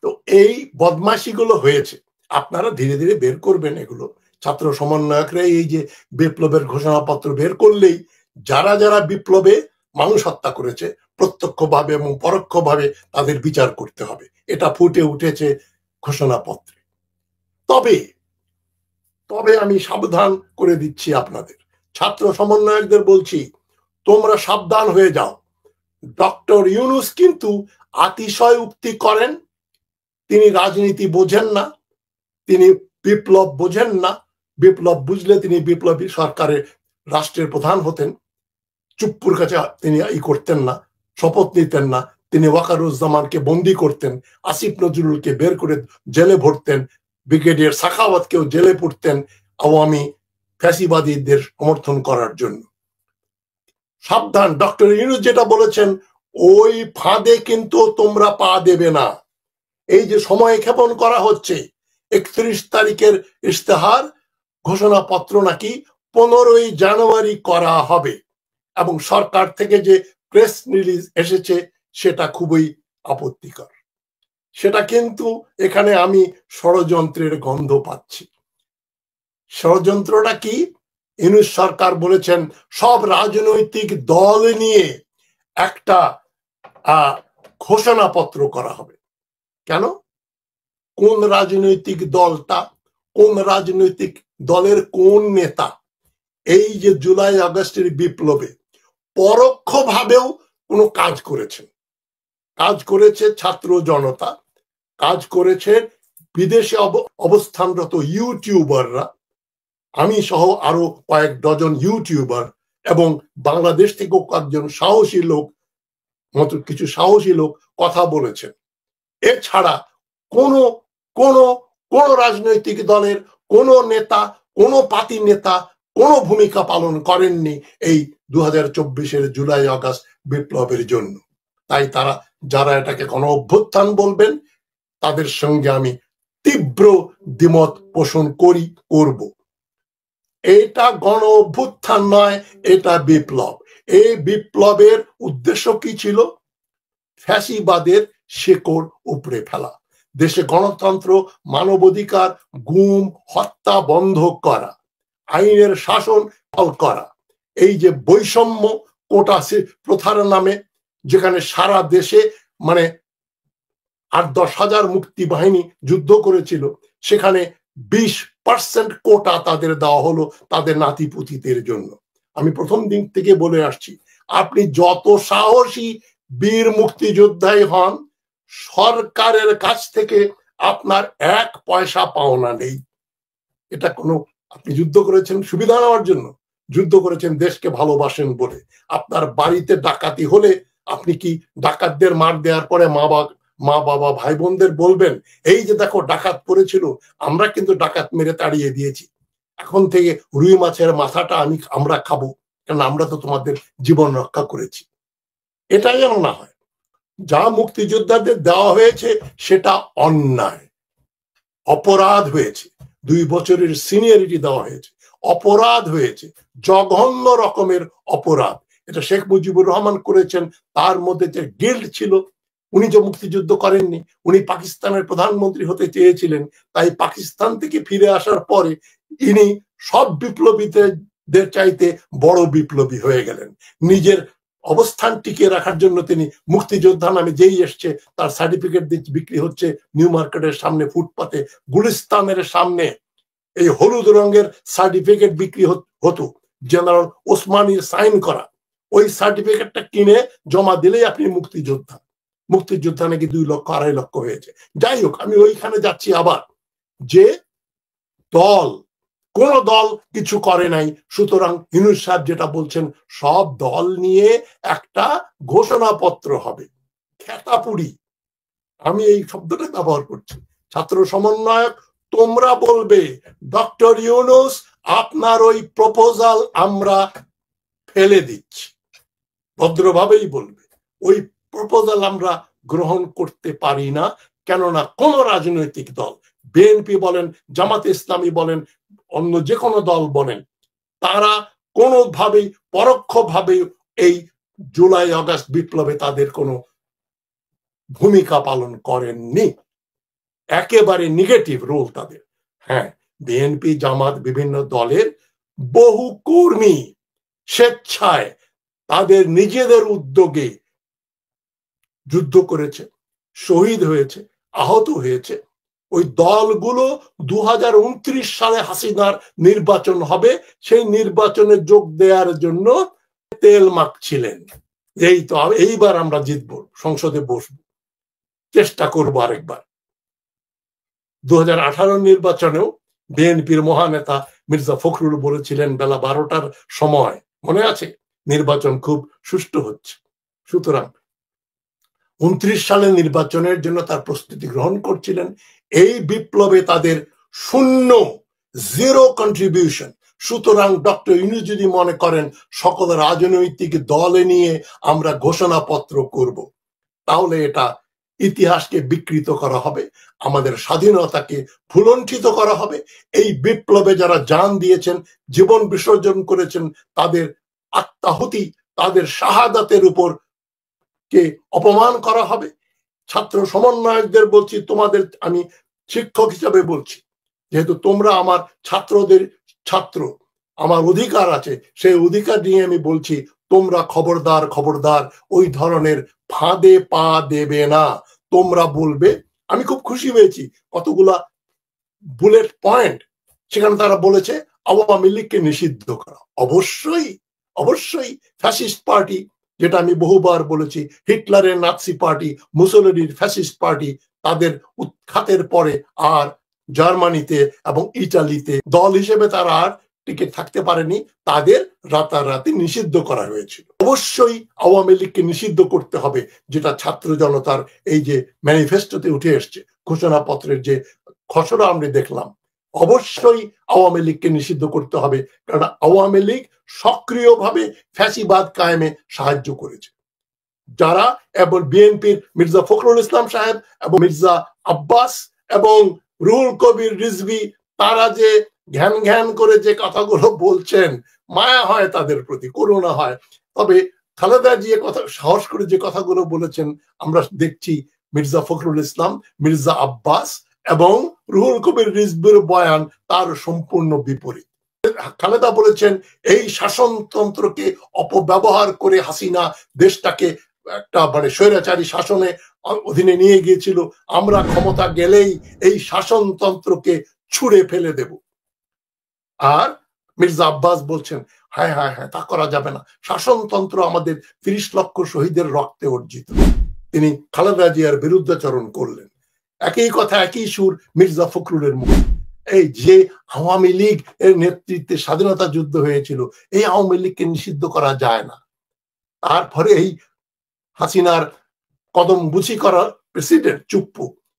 তো এই বদমাশিগুলো হয়েছে, আপনারা ধীরে ধীরে বের করবেন এগুলো। ছাত্র সমন্বয়করা এই যে বিপ্লবের ঘোষণাপত্র বের করলেই যারা যারা বিপ্লবে মানুষ হত্যা করেছে প্রত্যক্ষভাবে এবং পরোক্ষভাবে তাদের বিচার করতে হবে, এটা ফুটে উঠেছে ঘোষণাপত্রে। তবে আমি সাবধান করে দিচ্ছি আপনাদের, ছাত্র সমন্বয়কদের বলছি তোমরা সাবধান হয়ে যাও। ডক্টর ইউনূস কিন্তু অতিশয় উক্তি করেন, তিনি রাজনীতি বোঝেন না, তিনি বিপ্লব বোঝেন না। বিপ্লব বুঝলে তিনি বিপ্লবী সরকারের রাষ্ট্রের প্রধান হতেন। চুপ্পুর কাছে তিনি করতেন না, শপথ নিতেন না। তিনি ওয়াকারুজ্জামানকে বন্দি করতেন, আসিফ নজরুলকে বের করে জেলে ভরতেন, ব্রিগেডিয়ার সাখাওয়াতকেও জেলে পুরতেন আওয়ামী ফ্যাসিবাদীদের সমর্থন করার জন্য। সাবধান, ডক্টর ইউনূস যেটা বলেছেন ওই ফাঁদে কিন্তু তোমরা পা দেবে না। এই যে সময় ক্ষেপণ করা হচ্ছে, 31 তারিখের ইশতেহার ঘোষণাপত্র নাকি 15ই জানুয়ারি করা হবে এবং সরকার থেকে যে প্রেস রিলিজ এসেছে সেটা খুবই আপত্তিকর। সেটা কিন্তু এখানে আমি ষড়যন্ত্রের গন্ধ পাচ্ছি। ষড়যন্ত্রটা কি? ইউনূস সরকার বলেছেন সব রাজনৈতিক দল নিয়ে একটা ঘোষণাপত্র করা হবে। কেন? কোন রাজনৈতিক দলটা, কোন রাজনৈতিক দলের কোন নেতা এই যে জুলাই আগস্টের বিপ্লবে পরোক্ষভাবেও কোনো কাজ করেছে ছাত্র জনতা, কাজ করেছে বিদেশে অবস্থানরত ইউটিউবাররা, আমি সহ আরো কয়েক ডজন ইউটিউবার এবং বাংলাদেশ থেকেও কয়েকজন সাহসী লোক কিছু সাহসী লোক কথা বলেছেন। এছাড়া কোন কোন কোন রাজনৈতিক দলের কোন নেতা, কোন পার্টি নেতা কোন ভূমিকা পালন করেননি এই 2024-এর জুলাই আগস্ট বিপ্লবের জন্য। তাই তারা যারা এটাকে গণ অভ্যুত্থান বলবেন তাদের সঙ্গে আমি তীব্র দ্বিমত পোষণ করব। এটা গণ অভ্যুত্থান নয়, এটা বিপ্লব। এই বিপ্লবের উদ্দেশ্য কি ছিল? ফ্যাসিবাদের শেকড় উপড়ে ফেলা, দেশে গণতন্ত্র, মানবাধিকার, গুম হত্যা বন্ধ করা, আইনের শাসন করা। এই যে বৈষম্য কোটা প্রথার নামে যেখানে সারা দেশে 8-10 হাজার মুক্তি বাহিনী যুদ্ধ করেছিল, সেখানে 20% কোটা তাদের দেওয়া হলো তাদের নাতিপুতিদের জন্য। আমি প্রথম দিন থেকে বলে আসছি, আপনি যত সাহসী বীর মুক্তিযোদ্ধাই হন, সরকারের কাছ থেকে আপনার 1 পয়সা পাওনা নেই। এটা কোনো, আপনি যুদ্ধ করেছেন সুবিধা নেওয়ার জন্য, যুদ্ধ করেছেন দেশকে ভালোবাসেন বলে। আপনার বাড়িতে ডাকাতি হলে আপনি কি ডাকাতদের মার দেওয়ার পরে মা বাবা ভাই বোনদের বলবেন, এই যে দেখো ডাকাত করেছিল, আমরা কিন্তু ডাকাত মেরে তাড়িয়ে দিয়েছি, এখন থেকে রুই মাছের মাথাটা আমরা খাবো, কারণ আমরা তো তোমাদের জীবন রক্ষা করেছি? এটাই যেন না হয়। যা মুক্তিযোদ্ধাদের দেওয়া হয়েছে সেটা অন্যায়, অপরাধ হয়েছে। 2 বছরের সিনিয়রিটি দেওয়া হয়েছে, অপরাধ হয়েছে, জঘন্য রকমের অপরাধ। এটা শেখ মুজিবুর রহমান করেছেন, তার মধ্যে যে গিল্ট ছিল। উনি যে মুক্তিযুদ্ধ করেননি, উনি পাকিস্তানের প্রধানমন্ত্রী হতে চেয়েছিলেন, তাই পাকিস্তান থেকে ফিরে আসার পরে ইনি সব বিপ্লবীদের চাইতে বড় বিপ্লবী হয়ে গেলেন। নিজের অবস্থান টিকিয়ে রাখার জন্য তিনি মুক্তিযোদ্ধা নামে যেই এসছে তার সার্টিফিকেট বিক্রি হচ্ছে নিউ মার্কেটের সামনে, ফুটপাতে, গুলিস্তানের সামনে। এই হলুদ রঙের সার্টিফিকেট বিক্রি হতো, জেনারেল ওসমানীর সাইন করা। ওই সার্টিফিকেটটা কিনে জমা দিলেই আপনি মুক্তিযোদ্ধা। মুক্তিযোদ্ধা নাকি 2 লক্ষ 2.5 লক্ষ হয়েছে। যাই হোক, আমি ওইখানে যাচ্ছি আবার, যে কোন দল কিছু করে নাই। সুতরাং ইউনূস সাহেব যেটা বলছেন, সব দল নিয়ে একটা ঘোষণাপত্র হবে। খেতাপুরি, আমি এই শব্দটা ব্যবহার করছি। ছাত্র সমন্বয়ক, তোমরা বলবে ডক্টর ইউনূস আপনার ওই প্রপোজাল আমরা ফেলে দিচ্ছি, ভদ্রভাবেই বলবে, ওই প্রপোজাল আমরা গ্রহণ করতে পারি না। কেননা কোন রাজনৈতিক দল, বিএনপি বলেন, জামাতে ইসলামী বলেন, অন্য যে কোনো দল বলেন, তারা কোনোভাবেই পরোক্ষভাবে এই জুলাই আগস্ট বিপ্লবে তাদের কোনো ভূমিকা পালন করেননি। একেবারে নেগেটিভ রোল তাদের। হ্যাঁ, বিএনপি জামাত বিভিন্ন দলের বহু কর্মী স্বেচ্ছায় তাদের নিজেদের উদ্যোগে যুদ্ধ করেছে, শহীদ হয়েছে, আহত হয়েছে। ওই দলগুলো 2029 সালে হাসিনার নির্বাচন হবে, সেই নির্বাচনে যোগ দেওয়ার জন্য তেল মাখছিলেন। এই তো এইবার আমরা জিতবো, সংসদে বসবো, চেষ্টা করবো আরেকবার। 2018 নির্বাচনেও বিএনপির মহানেতা মির্জা ফখরুল বলেছিলেন বেলা 12টার সময়, মনে আছে, নির্বাচন খুব সুষ্ঠু হচ্ছে। সুতরাং 29 সালের নির্বাচনের জন্য তার প্রস্তুতি গ্রহণ করছিলেন। এই বিপ্লবে তাদের জিরো কন্ট্রিবিউশন। সুতরাং ডক্টর ইউনূস যদি মনে করেন সকল রাজনৈতিক দলে নিয়ে আমরা ঘোষণাপত্র করব, তাহলে এটা ইতিহাসকে বিকৃত করা হবে, আমাদের স্বাধীনতাকে ভুলণ্ঠিত করা হবে। এই বিপ্লবে যারা জান দিয়েছেন, জীবন বিসর্জন করেছেন, তাদের আত্মাহুতি, তাদের শাহাদাতের উপর কে অপমান করা হবে। ছাত্র সমন্বয়কদের বলছি, তোমাদের আমি শিক্ষক হিসাবে বলছি, যেহেতু তোমরা আমার ছাত্রদের ছাত্র, আমার অধিকার আছে, সেই অধিকার নিয়ে আমি বলছি, তোমরা খবরদার খবরদার ওই ধরনের ফাঁদে পা দেবে না। তোমরা বলবে, আমি খুব খুশি হয়েছি কতগুলা বুলেট পয়েন্ট সেখানে তারা বলেছে আওয়ামী লীগকে নিষিদ্ধ করা। অবশ্যই অবশ্যই ফ্যাসিস্ট পার্টি, যেটা আমি বহুবার বলেছি, হিটলারের নাৎসি পার্টি, মুসোলিনির ফ্যাসিস্ট পার্টি, তাদের উৎখাতের পরে আর জার্মানিতে এবং ইটালিতে দল হিসেবে তারা আর টিকে থাকতে পারেনি, তাদের রাতারাতি নিষিদ্ধ করা হয়েছিল। অবশ্যই আওয়ামী লীগকে নিষিদ্ধ করতে হবে, যেটা ছাত্র জনতার এই যে ম্যানিফেস্টোতে উঠে এসছে, ঘোষণাপত্রের যে খসড়া আমরা দেখলাম, অবশ্যই আওয়ামী লীগকে নিষিদ্ধ করতে হবে, কারণ আওয়ামী লীগ সক্রিয়ভাবে ফ্যাসিবাদ কায়েমে সাহায্য করেছে। যারা এবং বিএনপির মির্জা ফখরুল ইসলাম সাহেব এবং মির্জা আব্বাস এবং রুহুল কবির রিজভী, তারা যে ঘ্যান ঘ্যান করে যে কথাগুলো বলছেন, মায়া হয় তাদের প্রতি, করুণা হয়। তবে খালেদা জিয়া কথা সাহস করে যে কথাগুলো বলেছেন, আমরা দেখছি মির্জা ফখরুল ইসলাম, মির্জা আব্বাস এবং রুহুল কবির রিজভীর বয়ান তার সম্পূর্ণ বিপরীত। খালেদা বলেছেন এই শাসনতন্ত্রকে অপব্যবহার করে হাসিনা দেশটাকে একটা স্বৈরাচারী শাসনে অধীনে নিয়ে গিয়েছিল, আমরা ক্ষমতা গেলেই এই শাসনতন্ত্রকে ছুঁড়ে ফেলে দেব। আর মির্জা আব্বাস বলছেন হ্যাঁ হ্যাঁ হ্যাঁ, তা করা যাবে না, শাসনতন্ত্র আমাদের 30 লক্ষ শহীদের রক্তে অর্জিত। তিনি খালেদা জিয়ার বিরুদ্ধাচরণ করলেন। একই কথা, একই সুর মির্জা ফখরুলের মুখে। এই যে আওয়ামী লীগ এর নেতৃত্বে স্বাধীনতা যুদ্ধ হয়েছিল, এই আওয়ামী লীগকে নিষিদ্ধ করা যায় না। তারপরে এই হাসিনার কদম বুঝি করা প্রেসিডেন্ট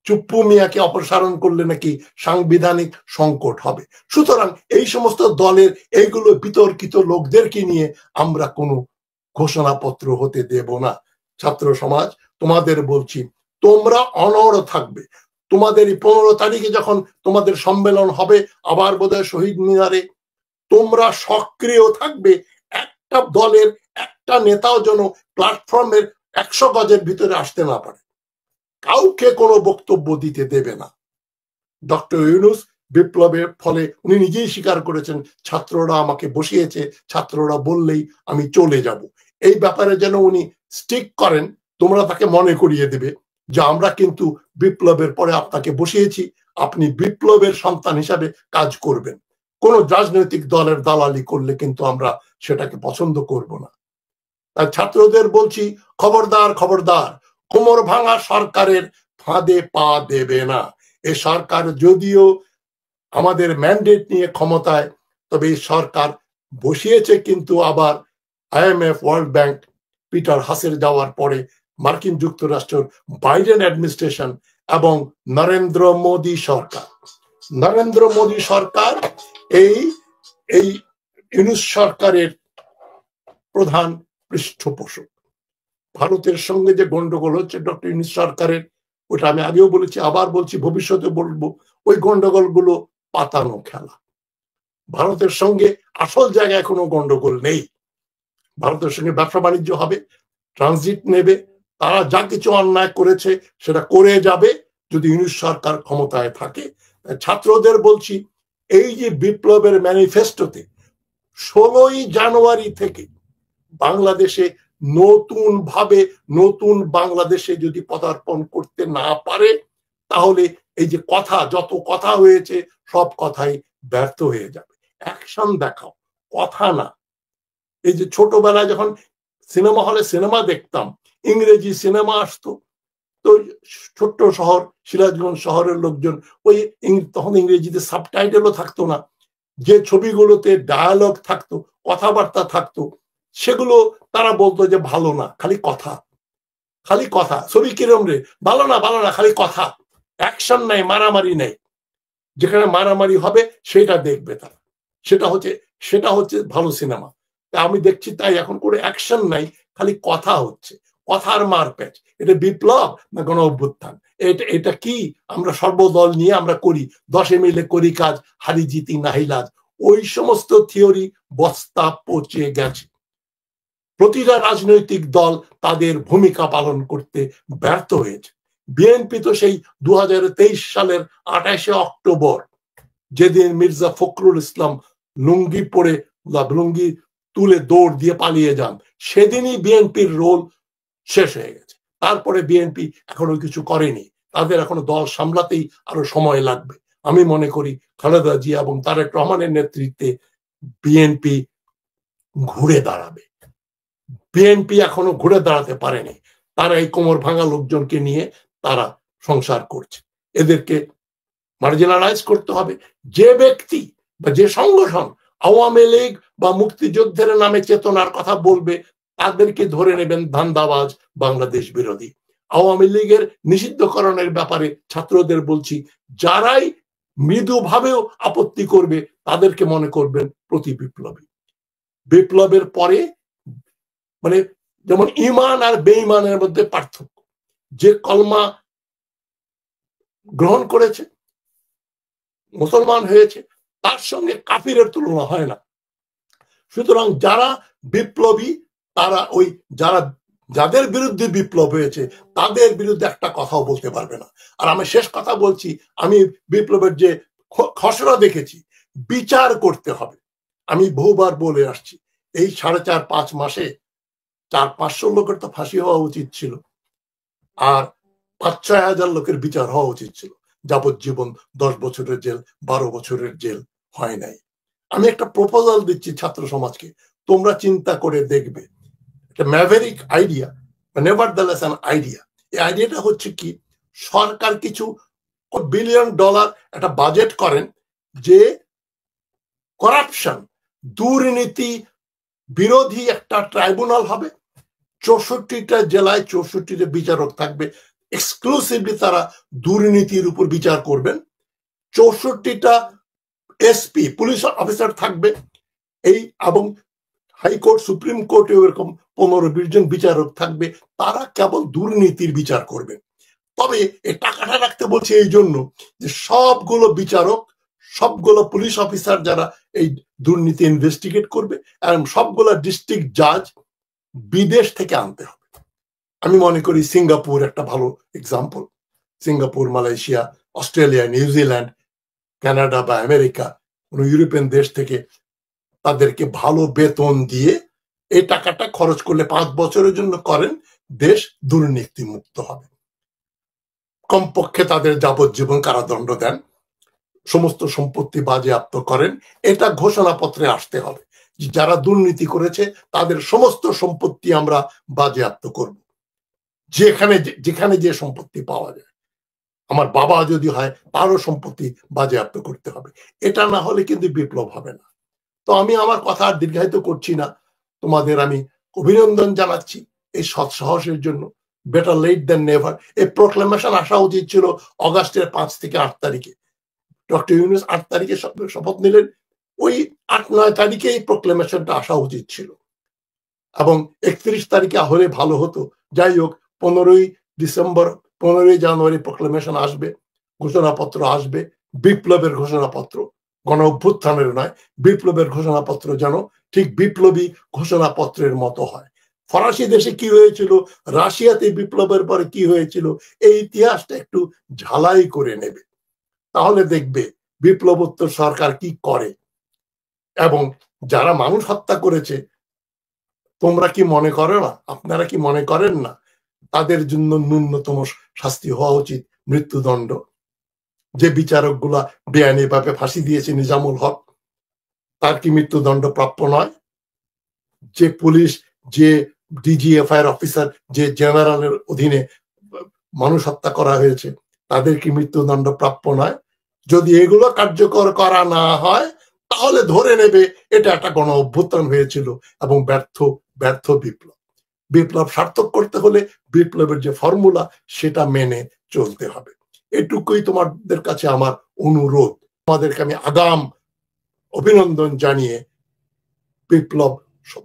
চুপ্পু মিয়াকে অপসারণ করলে নাকি সাংবিধানিক সংকট হবে। সুতরাং এই সমস্ত দলের এইগুলো বিতর্কিত লোকদেরকে নিয়ে আমরা কোনো ঘোষণাপত্র হতে দেব না। ছাত্র সমাজ, তোমাদের বলছি, তোমরা অনড় থাকবে। তোমাদের এই 15 তারিখে যখন তোমাদের সম্মেলন হবে, আবার বোধহয় শহীদ মিনারে, তোমরা সক্রিয় থাকবে। একটা দলের একটা নেতাও যেন প্ল্যাটফর্মের 100 গজের ভিতরে আসতে না পারে, কাউকে কোনো বক্তব্য দিতে দেবে না। ডক্টর ইউনূস বিপ্লবের ফলে উনি নিজেই স্বীকার করেছেন, ছাত্ররা আমাকে বসিয়েছে, ছাত্ররা বললেই আমি চলে যাব। এই ব্যাপারে যেন উনি স্টিক করেন। তোমরা তাকে মনে করিয়ে দেবে যে আমরা কিন্তু বিপ্লবের পরে আপনাকে বসিয়েছি, আপনি বিপ্লবের সন্তান হিসাবে কাজ করবেন। কোন রাজনৈতিক দলের দালালি করলে কিন্তু আমরা সেটাকে পছন্দ করব না। তাই ছাত্রদের বলছি, খবরদার খবরদার, কোমর ভাঙা সরকারের ফাঁদে পা দেবে না। এ সরকার যদিও আমাদের ম্যান্ডেট নিয়ে ক্ষমতায়, তবে এই সরকার বসিয়েছে কিন্তু আবার IMF, ওয়ার্ল্ড ব্যাংক, পিটার হাসের যাওয়ার পরে মার্কিন যুক্তরাষ্ট্রের বাইডেন অ্যাডমিনিস্ট্রেশন এবং নরেন্দ্র মোদী সরকার এই ইউনূস সরকারের প্রধান পৃষ্ঠপোষক। ভারতের সঙ্গে যে গন্ডগোল হচ্ছে ডক্টর ইউনূস সরকারের, ওটা আমি আগেও বলেছি, আবার বলছি, ভবিষ্যতে বলবো, ওই গন্ডগোল গুলো পাতানো খেলা। ভারতের সঙ্গে আসল জায়গায় কোনো গন্ডগোল নেই। ভারতের সঙ্গে ব্যবসা বাণিজ্য হবে, ট্রানজিট নেবে, তারা যা কিছু অন্যায় করেছে সেটা করে যাবে যদি ইউনূস সরকার ক্ষমতায় থাকে। ছাত্রদের বলছি, এই যে বিপ্লবের ম্যানিফেস্টোতে 16ই জানুয়ারি থেকে বাংলাদেশে নতুন বাংলাদেশে যদি পদার্পণ করতে না পারে, তাহলে এই যে যত কথা হয়েছে সব কথাই ব্যর্থ হয়ে যাবে। অ্যাকশন দেখাও, কথা না। এই যে ছোটবেলায় যখন সিনেমা হলে সিনেমা দেখতাম, ইংরেজি সিনেমা আসতো, তো ছোট্ট শহর সিরাজগঞ্জ শহরের লোকজন তখন ইংরেজিতে সাবটাইটেলও থাকতো না, যে ছবিগুলোতে ডায়ালগ থাকতো, কথাবার্তা থাকতো, সেগুলো তারা বলতো যে ভালো না, খালি কথা। ছবি কিরম রে, ভালো না খালি কথা, অ্যাকশন নাই, মারামারি নেই। যেখানে মারামারি হবে সেটা দেখবে তারা, সেটা হচ্ছে ভালো সিনেমা। আমি দেখছি তাই এখন করে অ্যাকশন নাই, খালি কথা হচ্ছে, কথার মারপ্যাচ। এটা বিপ্লব না গণ অভ্যুত্থান? এটা কি আমরা সর্বদল নিয়ে আমরা করি, 10 মিলে করি কাজ, হারি জিতি নাহিলাজ, ওই সমস্ত থিওরি বস্তা পচে গেছে। প্রতিটা রাজনৈতিক দল তাদের ভূমিকা পালন করতে ব্যর্থ হয়েছে। বিএনপি তো সেই 2023 সালের 28শে অক্টোবর, যেদিন মির্জা ফখরুল ইসলাম লুঙ্গি তুলে দৌড় দিয়ে পালিয়ে যান, সেদিনই বিএনপির রোল শেষ হয়ে গেছে। তারপরে বিএনপি এখনো কিছু করেনি, তাদের এখনো দল সামলাতেই আরো সময় লাগবে। আমি মনে করি খালেদা জিয়া এবং তারেক রহমানের নেতৃত্বে বিএনপি ঘুরে দাঁড়াবে। বিএনপি এখনো ঘুরে দাঁড়াতে পারেনি, তারা এই কোমর ভাঙা লোকজনকে নিয়ে তারা সংসার করছে। এদেরকে মার্জিনালাইজ করতে হবে। যে ব্যক্তি বা যে সংগঠন আওয়ামী লীগ বা মুক্তিযুদ্ধের নামে চেতনার কথা বলবে তাদেরকে ধরে নেবেন ধান্দাবাজ, বাংলাদেশ বিরোধী। আওয়ামী লীগের নিষিদ্ধকরণের ব্যাপারে ছাত্রদের বলছি, যারাই মৃদুভাবেও আপত্তি করবে তাদেরকে মনে করবেন প্রতি বিপ্লবী। বিপ্লবের পরে মানে যেমন ইমান আর বেঈমানের মধ্যে পার্থক্য, যে কলমা গ্রহণ করেছে, মুসলমান হয়েছে, তার সঙ্গে কাফিরের তুলনা হয় না। সুতরাং যারা বিপ্লবী তারা ওই যাদের বিরুদ্ধে বিপ্লব হয়েছে তাদের বিরুদ্ধে একটা কথাও বলতে পারবে না। আর আমি শেষ কথা বলছি, আমি বিপ্লবের যে খসড়া দেখেছি, বিচার করতে হবে। আমি বহুবার বলে আসছি, এই 4.5-5 মাসে 400-500 লোকের তো ফাঁসি হওয়া উচিত ছিল, আর 5-6 হাজার লোকের বিচার হওয়া উচিত ছিল। যাবজ্জীবন, 10 বছরের জেল, 12 বছরের জেল হয় নাই। আমি একটা প্রপোজাল দিচ্ছি ছাত্র সমাজকে, তোমরা চিন্তা করে দেখবে। একটা ম্যাভেরিক আইডিয়া, নেভারদালেস অ্যান আইডিয়া। এই আইডিয়াটা হচ্ছে কি, সরকার কিছু $1 বিলিয়ন একটা বাজেট করেন যে করাপশন, দুর্নীতি বিরোধী একটা ট্রাইব্যুনাল হবে। 64টা জেলায় 64টা বিচারক থাকবে, এক্সক্লুসিভলি তারা দুর্নীতির উপর বিচার করবেন। 64টা এসপি পুলিশ অফিসার থাকবে এই, এবং হাইকোর্ট, সুপ্রিম কোর্টে এরকম 15-20 জন বিচারক থাকবে, তারা কেবল দুর্নীতির বিচার করবে। তবে এই টাকাটা রাখতে বলছে এই জন্য যে সবগুলো বিচারক, সবগুলো পুলিশ অফিসার যারা এই দুর্নীতি ইনভেস্টিগেট করবে, এবং সবগুলো ডিস্ট্রিক্ট জাজ বিদেশ থেকে আনতে হবে। আমি মনে করি সিঙ্গাপুর একটা ভালো example. Singapore, Malaysia, Australia, New Zealand, Canada বা আমেরিকা, কোন ইউরোপিয়ান দেশ থেকে তাদেরকে ভালো বেতন দিয়ে এই টাকাটা খরচ করলে 5 বছরের জন্য করেন, দেশ দুর্নীতি মুক্ত হবে। কমপক্ষে তাদের যাবজ্জীবন কারাদণ্ড দেন, সমস্ত সম্পত্তি বাজেয়াপ্ত করেন। এটা ঘোষণাপত্রে আসতে হবে, যারা দুর্নীতি করেছে তাদের সমস্ত সম্পত্তি আমরা বাজেয়াপ্ত করব, যেখানে যে সম্পত্তি পাওয়া যায়। আমার বাবা যদি হয় তারও সম্পত্তি বাজেয়াপ্ত করতে হবে। এটা না হলে কিন্তু বিপ্লব হবে না। তো আমি আমার কথা আর দীর্ঘায়িত করছি না, তোমাদের আমি অভিনন্দন জানাচ্ছি এই সৎসাহসের জন্য। বেটার লেট দেন নেভার। এই প্রোক্লেমেশন আসা উচিত ছিল অগাস্টের 5 থেকে 8 তারিখে। ডক্টর ইউনূস 8 তারিখে শপথ নিলেন, ওই 8-9 তারিখে এই প্রোক্লেমেশনটা আসা উচিত ছিল, এবং 31 তারিখে হলে ভালো হতো। যাই হোক, 15ই জানুয়ারি প্রোক্লেমেশন আসবে, ঘোষণাপত্র আসবে, বিপ্লবের ঘোষণাপত্র, গণ অভ্যুত্থানের নয়, বিপ্লবের ঘোষণাপত্র যেন ঠিক বিপ্লবী ঘোষণাপত্রের মতো হয়। ফরাসি দেশে কি হয়েছিল, রাশিয়াতে বিপ্লবের পরে কি হয়েছিল, এই ইতিহাসটা একটু ঝালাই করে নেবে, তাহলে দেখবে বিপ্লবোত্তর সরকার কি করে। এবং যারা মানুষ হত্যা করেছে, তোমরা কি মনে করো না, আপনারা কি মনে করেন না তাদের জন্য ন্যূনতম শাস্তি হওয়া উচিত মৃত্যুদণ্ড? যে বিচারক গুলা বেআইনি ভাবে ফাঁসি দিয়েছে নিজামুল হক, তার কি মৃত্যুদণ্ড প্রাপ্য নয়? যে পুলিশ, যে ডিজিএফআই অফিসার, যে জেনারেলের অধীনে মানুষ হত্যা করা হয়েছে, তাদের কি মৃত্যুদণ্ড প্রাপ্য নয়? যদি এগুলো কার্যকর করা না হয় তাহলে ধরে নেবে এটা একটা গণ অভ্যুত্থান হয়েছিল এবং ব্যর্থ বিপ্লব। বিপ্লব সার্থক করতে হলে বিপ্লবের যে ফর্মুলা সেটা মেনে চলতে হবে। এটুকুই তোমাদের কাছে আমার অনুরোধ। তোমাদেরকে আমি আগাম অভিনন্দন জানিয়ে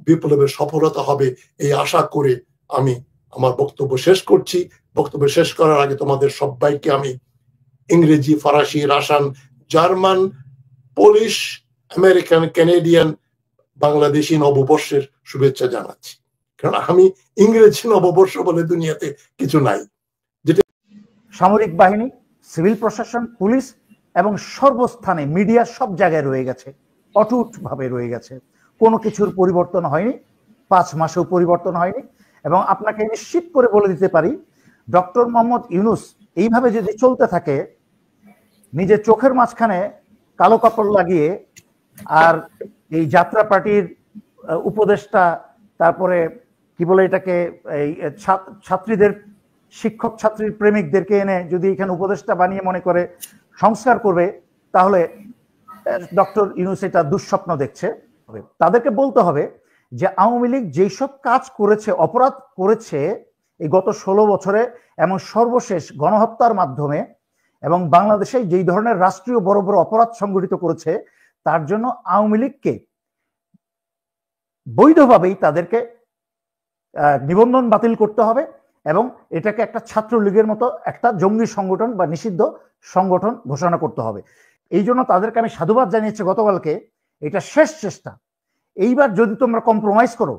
বিপ্লবের সফলতা হবে এই আশা করে আমি আমার বক্তব্য শেষ করছি। বক্তব্য শেষ করার আগে তোমাদের সবাইকে আমি ইংরেজি, ফরাসি, Russian, German, Polish, American, Canadian, Bangladeshi নববর্ষের শুভেচ্ছা জানাচ্ছি। কারণ আমি ইংরেজি নববর্ষ বলে দুনিয়াতে কিছু নাই। যেটা সামরিক বাহিনী, সিভিল প্রশাসন, পুলিশ এবং সর্বস্থানে মিডিয়া সব জায়গায় রয়ে গেছে, অটুট ভাবে রয়ে গেছে। কোনো কিছুর পরিবর্তন হয়নি, 5 মাসেও পরিবর্তন হয়নি। এবং আপনাকে নিশ্চিত করে বলে দিতে পারি, ডক্টর মোহাম্মদ ইউনূস এইভাবে যদি চলতে থাকে, নিজের চোখের মাঝখানে কালো কাপড় লাগিয়ে, আর এই যাত্রা পার্টির উপদেষ্টা, তারপরে কি বলে এটাকে, এই ছাত্রীদের শিক্ষক ছাত্রীর প্রেমিকদেরকে এনে যদি এখানে উপদেষ্টা বানিয়ে মনে করে সংস্কার করবে, তাহলে ডক্টর ইউনূস এটা দুঃস্বপ্ন দেখছে। তাদেরকে বলতে হবে যে আওয়ামী লীগ যেসব কাজ করেছে, অপরাধ করেছে এই গত 16 বছরে, এবং সর্বশেষ গণহত্যার মাধ্যমে, এবং বাংলাদেশে যেই ধরনের রাষ্ট্রীয় বড় বড় অপরাধ সংগঠিত করেছে, তার জন্য আওয়ামী লীগকে বৈধভাবেই তাদেরকে নিবন্ধন বাতিল করতে হবে এবং এটাকে একটা ছাত্রলীগের মতো একটা জঙ্গি সংগঠন বা নিষিদ্ধ সংগঠন ঘোষণা করতে হবে। এই জন্য তাদেরকে আমি সাধুবাদ জানিয়েছি গতকালকে। এটা শেষ চেষ্টা। এইবার যদি তোমরা কম্প্রোমাইজ করো,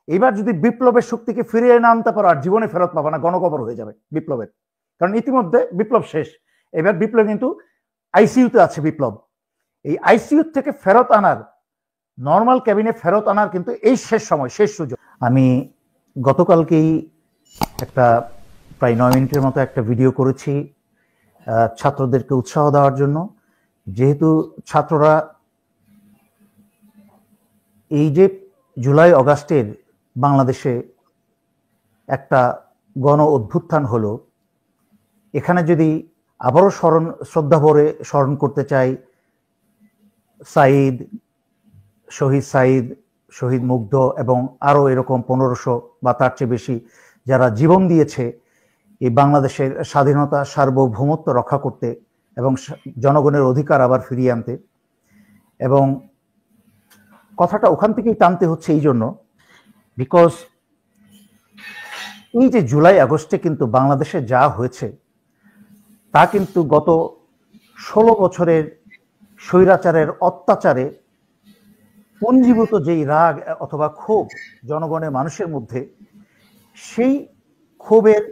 এইবার যদি বিপ্লবের শক্তিকে ফিরিয়ে না আনতে পারো, আর জীবনে ফেরত পাবা না, গণকবর হয়ে যাবে বিপ্লবের। কারণ ইতিমধ্যে বিপ্লব শেষ। এবার বিপ্লব কিন্তু আইসিইউতে আছে। বিপ্লব এই আইসিইউ থেকে ফেরত আনার, নর্মাল ক্যাবিনে ফেরত আনার কিন্তু এই শেষ সময়, শেষ সুযোগ। আমি গতকালকেই একটা প্রায় 9 মিনিটের মতো একটা ভিডিও করেছি ছাত্রদেরকে উৎসাহ দেওয়ার জন্য। যেহেতু ছাত্ররা এই যে জুলাই অগাস্টের বাংলাদেশে একটা গণ অভ্যুত্থান হলো, এখানে যদি আবারও শ্রদ্ধা ভরে স্মরণ করতে চাই সাঈদ, শহীদ সাঈদ, শহীদ মুগ্ধ এবং আরো এরকম 1500 বা তার চেয়ে বেশি যারা জীবন দিয়েছে এই বাংলাদেশের স্বাধীনতা, সার্বভৌমত্ব রক্ষা করতে এবং জনগণের অধিকার আবার ফিরিয়ে আনতে। এবং কথাটা ওখান থেকেই টানতে হচ্ছে এই জন্য, বিকজ এই যে জুলাই আগস্টে কিন্তু বাংলাদেশে যা হয়েছে তা কিন্তু গত 16 বছরের স্বৈরাচারের অত্যাচারে পুঞ্জীভূত যেই রাগ অথবা ক্ষোভ জনগণের মানুষের মধ্যে, সেই ক্ষোভের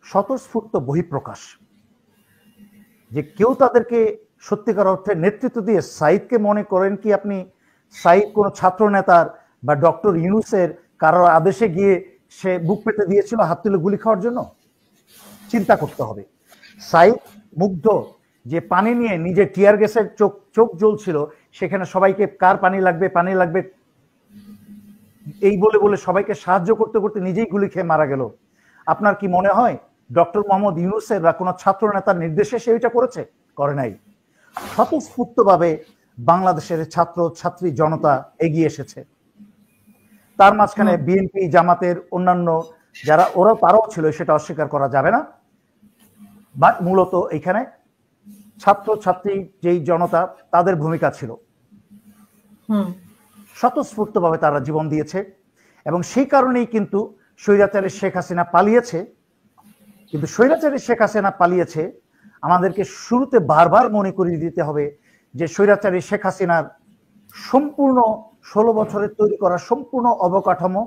স্বতঃস্ফূর্ত বহিঃপ্রকাশ। যে কেউ তাদেরকে সত্যিকার অর্থে নেতৃত্ব দিয়ে, সাঈদকে মনে করেন কি আপনি সাঈদ কোনো ছাত্র নেতার বা ডক্টর ইউনূসের কারোর আদেশে গিয়ে সে বুক পেতে দিয়েছিল হাত তুলে গুলি খাওয়ার জন্য? চিন্তা করতে হবে। সাঈদ মুগ্ধ যে পানি নিয়ে নিজে টিয়ার গ্যাসের চোখ জ্বলছিল, সেখানে সবাইকে কার পানি লাগবে পানি লাগবে এই বলে বলে সবাইকে সাহায্য করতে করতে নিজেই গুলি খেয়ে মারা গেল। আপনার কি মনে হয় ডক্টর মোহাম্মদ ইউনূসের বা কোনো ছাত্র নেতার নির্দেশে সে এটা করেছে? করে নাই। স্বতঃস্ফূর্তভাবে বাংলাদেশের ছাত্র ছাত্রী জনতা এগিয়ে এসেছে। তার মাঝখানে বিএনপি, জামাতের অন্যান্য যারা তারাও ছিল, সেটা অস্বীকার করা যাবে না। বাট মূলত এখানে ছাত্র ছাত্রী যেই জনতা, তাদের ভূমিকা ছিল। স্বতঃস্ফূর্তভাবে তারা জীবন দিয়েছে এবং সেই কারণেই কিন্তু স্বৈরাচারী শেখ হাসিনা পালিয়েছে। কিন্তু স্বৈরাচারী শেখ হাসিনা পালিয়েছে, আমাদেরকে শুরুতে বারবার মনে করিয়ে দিতে হবে যে স্বৈরাচারী শেখ হাসিনার সম্পূর্ণ 16 বছরের তৈরি করা সম্পূর্ণ অবকাঠামো,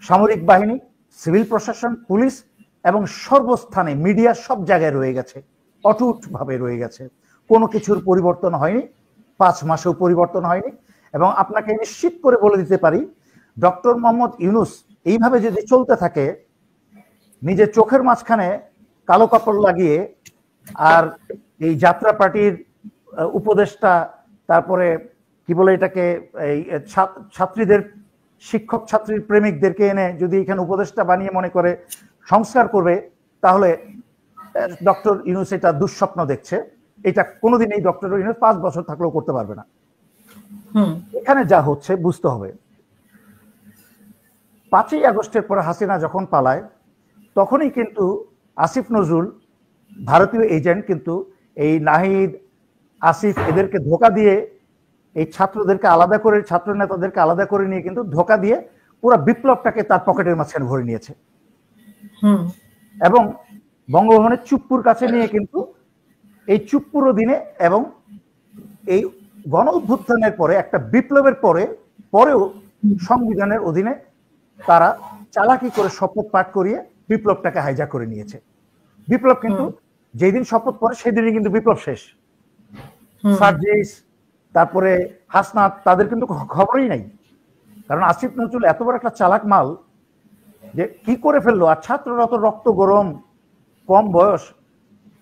সামরিক বাহিনী, সিভিল প্রশাসন, পুলিশ এবং সর্বস্থানে মিডিয়া সব জায়গায় রয়ে গেছে, অটুটভাবে রয়ে গেছে। কোনো কিছুর পরিবর্তন হয়নি, 5 মাসেও পরিবর্তন হয়নি। এবং আপনাকে নিশ্চিত করে বলে দিতে পারি, ডক্টর মোহাম্মদ ইউনূস এইভাবে যদি চলতে থাকে, নিজের চোখের মাঝখানে কালো কাপড় লাগিয়ে, আর এই যাত্রা পার্টির উপদেষ্টা, তারপরে কি বলে এটাকে, এই ছাত্রীদের, শিক্ষক ছাত্রীর প্রেমিকদেরকে এনে যদি এখানে উপদেষ্টা বানিয়ে মনে করে সংস্কার করবে, তাহলে ডক্টর ইউনূস এটা দুঃস্বপ্ন দেখছে। এটা কোনোদিনই ডক্টর ইউনূস 5 বছর থাকলেও করতে পারবে না। এখানে যা হচ্ছে বুঝতে হবে, 5ই আগস্টের পরে হাসিনা যখন পালায়, তখনই কিন্তু আসিফ নজরুল, ভারতীয় এজেন্ট, কিন্তু এই নাহিদ, আসিফ এদেরকে ধোকা দিয়ে, এই ছাত্রদেরকে আলাদা করে, ছাত্র নেতাদেরকে আলাদা করে নিয়ে কিন্তু ধোকা দিয়ে পুরো বিপ্লবটাকে তার পকেটের মাঝখানে ভরে নিয়েছে। এবং বঙ্গভবনের চুপ্পুর কাছে নিয়ে কিন্তু এই চুপ্পুর অধীনে এবং এই গণ অভ্যুত্থানের পরে, একটা বিপ্লবের পরেও সংবিধানের অধীনে তারা চালাকি করে শপথ পাঠ করিয়ে বিপ্লবটাকে হাইজ্যাক করে নিয়েছে। বিপ্লব কিন্তু যেই দিন শপথ পড়ে সেদিনই কিন্তু বিপ্লব শেষ। সার্জিস, তারপরে হাসনাত, তাদের কিন্তু খবরই নাই। কারণ আসিফ নজরুল এত বড় একটা চালাক মাল যে কি করে ফেললো। আর ছাত্ররা তো রক্ত গরম, কম বয়স,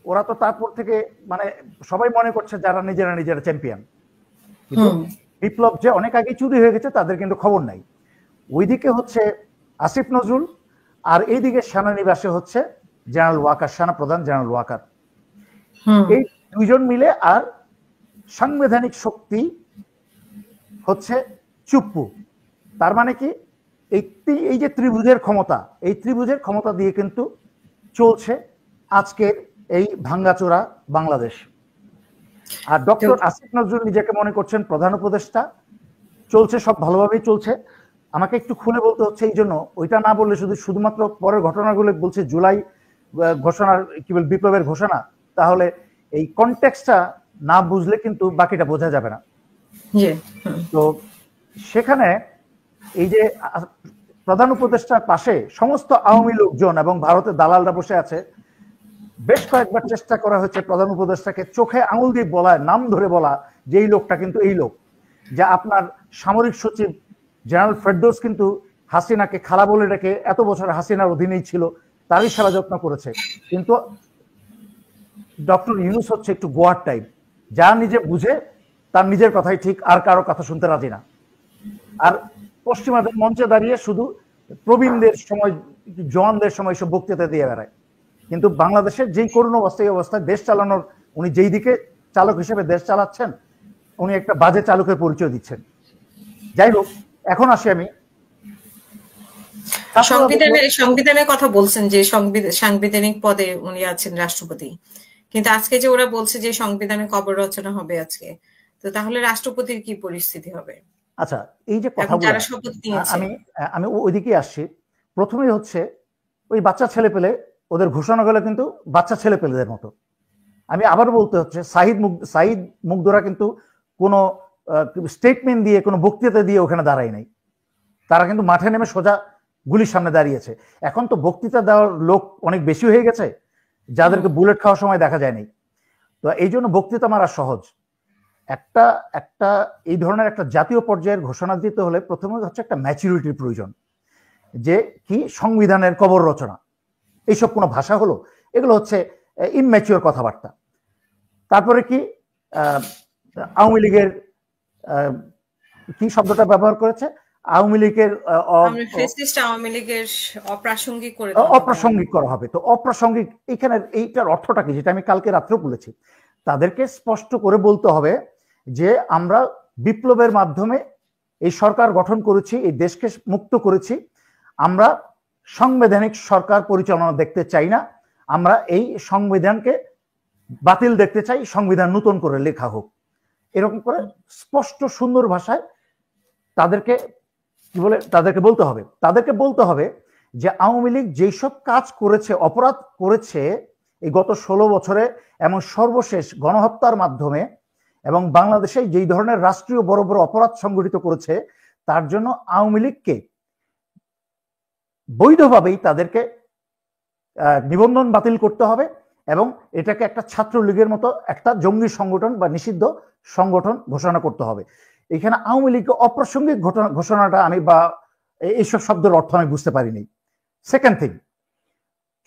ওরা তো তারপর থেকে মানে সবাই মনে করছে যারা নিজেরা চ্যাম্পিয়ন। কিন্তু বিপ্লব যে অনেক আগে চুরি হয়ে গেছে তাদের কিন্তু খবর নাই। ওইদিকে হচ্ছে আসিফ নজরুল আর এইদিকে সেনানিবাসে হচ্ছে জেনারেল ওয়াকার, সেনা প্রধান জেনারেল ওয়াকার। এই দুইজন মিলে আর সাংবিধানিক শক্তি হচ্ছে চুপ্পু। তার মানে কি এই যে ত্রিভুজের ক্ষমতা, এই ত্রিভুজের ক্ষমতা দিয়ে কিন্তু চলছে আজকের এই ভাঙ্গাচোরা বাংলাদেশ। আর ডক্টর আসিফ নজরুল নিজেকে মনে করছেন প্রধান উপদেষ্টা, চলছে সব ভালোভাবেই চলছে। আমাকে একটু খুলে বলতে হচ্ছে এই জন্য, ওইটা না বললে শুধুমাত্র পরের ঘটনাগুলো বলছে জুলাই ঘোষণার কি বল বিপ্লবের ঘোষণা, তাহলে এই কনটেক্সটটা না বুঝলে কিন্তু বাকিটা বোঝা যাবে না। তো সেখানে এই যে প্রধান উপদেষ্টার পাশে সমস্ত আওয়ামী লোকজন এবং ভারতের দালালরা বসে আছে, বেশ কয়েকবার চেষ্টা করা হয়েছে প্রধান উপদেষ্টাকে চোখে আঙুল দিয়ে বলা, নাম ধরে বলা যে এই লোকটা কিন্তু এই লোক, যা আপনার সামরিক সচিব জেনারেল ফেরদৌস কিন্তু হাসিনাকে খালা বলে রেখে এত বছর হাসিনার অধীনেই ছিল, তারই সেবা যত্ন করেছে। কিন্তু ডক্টর ইউনূস হচ্ছে একটু গোয়ার টাইপ, যা নিজে বুঝে তার নিজের কথাই ঠিক, আর কারো কথা শুনতে রাজি না। আর পশ্চিমাদের মঞ্চে দাঁড়িয়ে শুধু প্রবীণদের সময়, জওয়ানদের সময় সব বক্তৃতা দিয়ে বেড়ায়। কিন্তু বাংলাদেশের যেই করুণ অবস্থা, এই অবস্থায় দেশ চালানোর উনি যেই দিকে চালক হিসেবে দেশ চালাচ্ছেন, উনি একটা বাজে চালকের পরিচয় দিচ্ছেন। যাই হোক, এখন আসি আমি সংবিধানের কথা বলছেন যে সাংবিধানিক পদে উনি আছেন রাষ্ট্রপতি, কিন্তু আজকে যে ওরা বলছে যে সংবিধানে কবর রচনা হবে আজকে, তো তাহলে রাষ্ট্রপতির কি পরিস্থিতি হবে? আচ্ছা, এই যে কথাগুলো আমি ওইদিকে আসছি। প্রথমেই হচ্ছে ওই বাচ্চা ছেলে পেলে, ওদের ঘোষণাগুলো কিন্তু বাচ্চা ছেলে পেলেদের মতো। আমি আবার বলতে হচ্ছে, সাঈদ মুগ্ধরা কিন্তু কোনো স্টেটমেন্ট দিয়ে, কোনো বক্তৃতা দিয়ে ওখানে দাঁড়ায় নাই। তারা কিন্তু মাঠে নেমে সোজা গুলির সামনে দাঁড়িয়েছে। এখন তো বক্তৃতা দেওয়ার লোক অনেক বেশি হয়ে গেছে, যাদেরকে বুলেট খাওয়ার সময় দেখা যায়নি। তো এই জন্য বক্তৃতা মারা সহজ। একটা এই ধরনের একটা জাতীয় পর্যায়ের ঘোষণা দিতে হলে প্রথমে হচ্ছে একটা ম্যাচুরিটির প্রয়োজন, যে কি সংবিধানের কবর রচনা, এইসব কোনো ভাষা হলো? এগুলো হচ্ছে ইনম্যাচিওর কথাবার্তা। তারপরে কি আওয়ামী লীগের কি শব্দটা ব্যবহার করেছে, আওয়ামী লীগের অপ্রাসঙ্গিক করা হবে। তো অপ্রাসঙ্গিক এখানে এইটার অর্থটা কি, যেটা আমি কালকে রাত্রেও বলেছি, তাদেরকে স্পষ্ট করে বলতে হবে যে আমরা বিপ্লবের মাধ্যমে এই সরকার গঠন করেছি, এই দেশকে মুক্ত করেছি, আমরা সাংবিধানিক সরকার পরিচালনা দেখতে চাই না, আমরা এই সংবিধানকে বাতিল দেখতে চাই, সংবিধান নতুন করে লেখা হোক। এরকম করে স্পষ্ট সুন্দর ভাষায় তাদেরকে বলতে হবে যে আওয়ামী লীগ যেসব কাজ করেছে, অপরাধ করেছে এই গত 16 বছরে, এবং সর্বশেষ গণহত্যার মাধ্যমে, এবং বাংলাদেশে যেই ধরনের রাষ্ট্রীয় বড় বড় অপরাধ সংগঠিত করেছে, তার জন্য আওয়ামী লীগকে বৈধভাবেই তাদেরকে নিবন্ধন বাতিল করতে হবে, এবং এটাকে একটা ছাত্রলীগের মতো একটা জঙ্গি সংগঠন বা নিষিদ্ধ সংগঠন ঘোষণা করতে হবে। এখানে আওয়ামী লীগকে অপ্রাসঙ্গিক ঘোষণাটা আমি বা এইসব শব্দের অর্থ আমি বুঝতে পারিনি। সেকেন্ড থিং,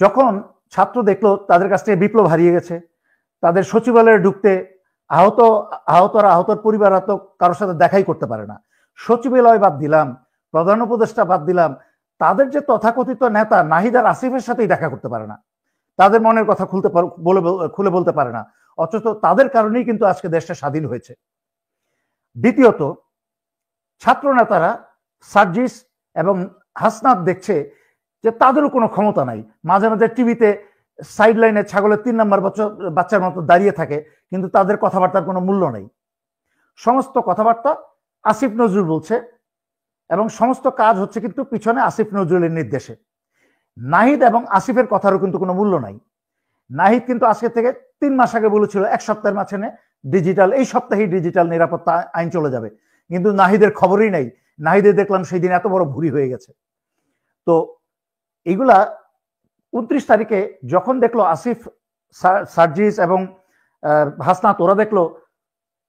যখন ছাত্র দেখলো তাদের কাছ থেকে বিপ্লব হারিয়ে গেছে, তাদের সচিবালয়ে ঢুকতে আহতর পরিবাররা তো কারোর সাথে দেখাই করতে পারে না। সচিবালয় বাদ দিলাম, প্রধান উপদেষ্টা বাদ দিলাম, তাদের যে তথাকথিত নেতা নাহিদ আর আসিফের সাথেই দেখা করতে পারে না, তাদের মনের কথা খুলে বলতে পারে না, অথচ তাদের কারণেই কিন্তু আজকে দেশটা স্বাধীন হয়েছে। দ্বিতীয়ত, ছাত্র নেতারা সার্জিস এবং হাসনাত দেখছে যে তাদেরও কোনো ক্ষমতা নাই, মাঝে মাঝে টিভিতে সাইড লাইনে ছাগলের 3 নম্বর বাচ্চার মতো দাঁড়িয়ে থাকে, কিন্তু তাদের কথাবার্তার কোনো মূল্য নেই। সমস্ত কথাবার্তা আসিফ নজরুল বলছে, এবং সমস্ত কাজ হচ্ছে কিন্তু পিছনে আসিফ নজরুলের নির্দেশে। নাহিদ এবং আসিফের কথারও কিন্তু কোনো মূল্য নাই। নাহিদ কিন্তু আজকে থেকে 3 মাস আগে বলেছিল 1 সপ্তাহের মাঝখানে ডিজিটাল, এই সপ্তাহেই ডিজিটাল নিরাপত্তা আইন চলে যাবে, কিন্তু নাহিদের খবরই নাই। নাহিদের দেখলাম সেই দিন এত বড় ভুরি হয়ে গেছে। তো এইগুলা 29 তারিখে যখন দেখলো আসিফ, সার্জিস এবং হাসনাত, ওরা দেখলো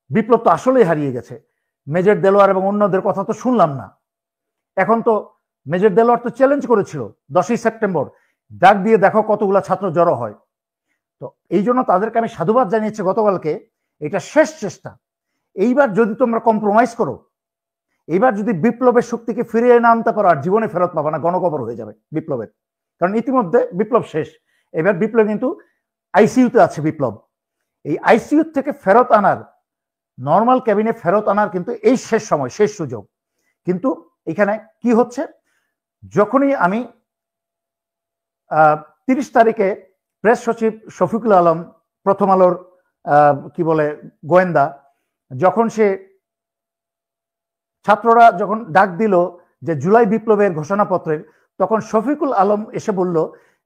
বিপ্লব তো আসলেই হারিয়ে গেছে। মেজর দেলোয়ার এবং অন্যদের কথা তো শুনলাম না। এখন তো মেজর দেলোয়ার তো চ্যালেঞ্জ করেছিল 10ই সেপ্টেম্বর, ডাক দিয়ে দেখো কতগুলা ছাত্র জড়ো হয়। তো এই জন্য তাদেরকে আমি সাধুবাদ জানিয়েছি গতকালকে, এটা শেষ চেষ্টা। এইবার যদি তোমরা কম্প্রোমাইজ করো, এইবার যদি বিপ্লবের শক্তিকে ফিরিয়ে না আনতে পারো, আর জীবনে ফেরত পাবা না, গণকবর হয়ে যাবে বিপ্লবের। কারণ ইতিমধ্যে বিপ্লব শেষ, এবার বিপ্লব কিন্তু আইসিইউতে আছে। বিপ্লব এই আইসিইউ থেকে ফেরত আনার, নর্মাল ক্যাবিনে ফেরত আনার কিন্তু এই শেষ সময়, শেষ সুযোগ। কিন্তু এখানে কি হচ্ছে, যখনই আমি 30 তারিখে প্রেস সচিব শফিকুল আলম, প্রথম আলোর কি বলে গোয়েন্দা, যখন সে ছাত্ররা যখন ডাক দিল যে জুলাই বিপ্লবের ঘোষণাপত্রের, তখন শফিকুল আলম এসে বলল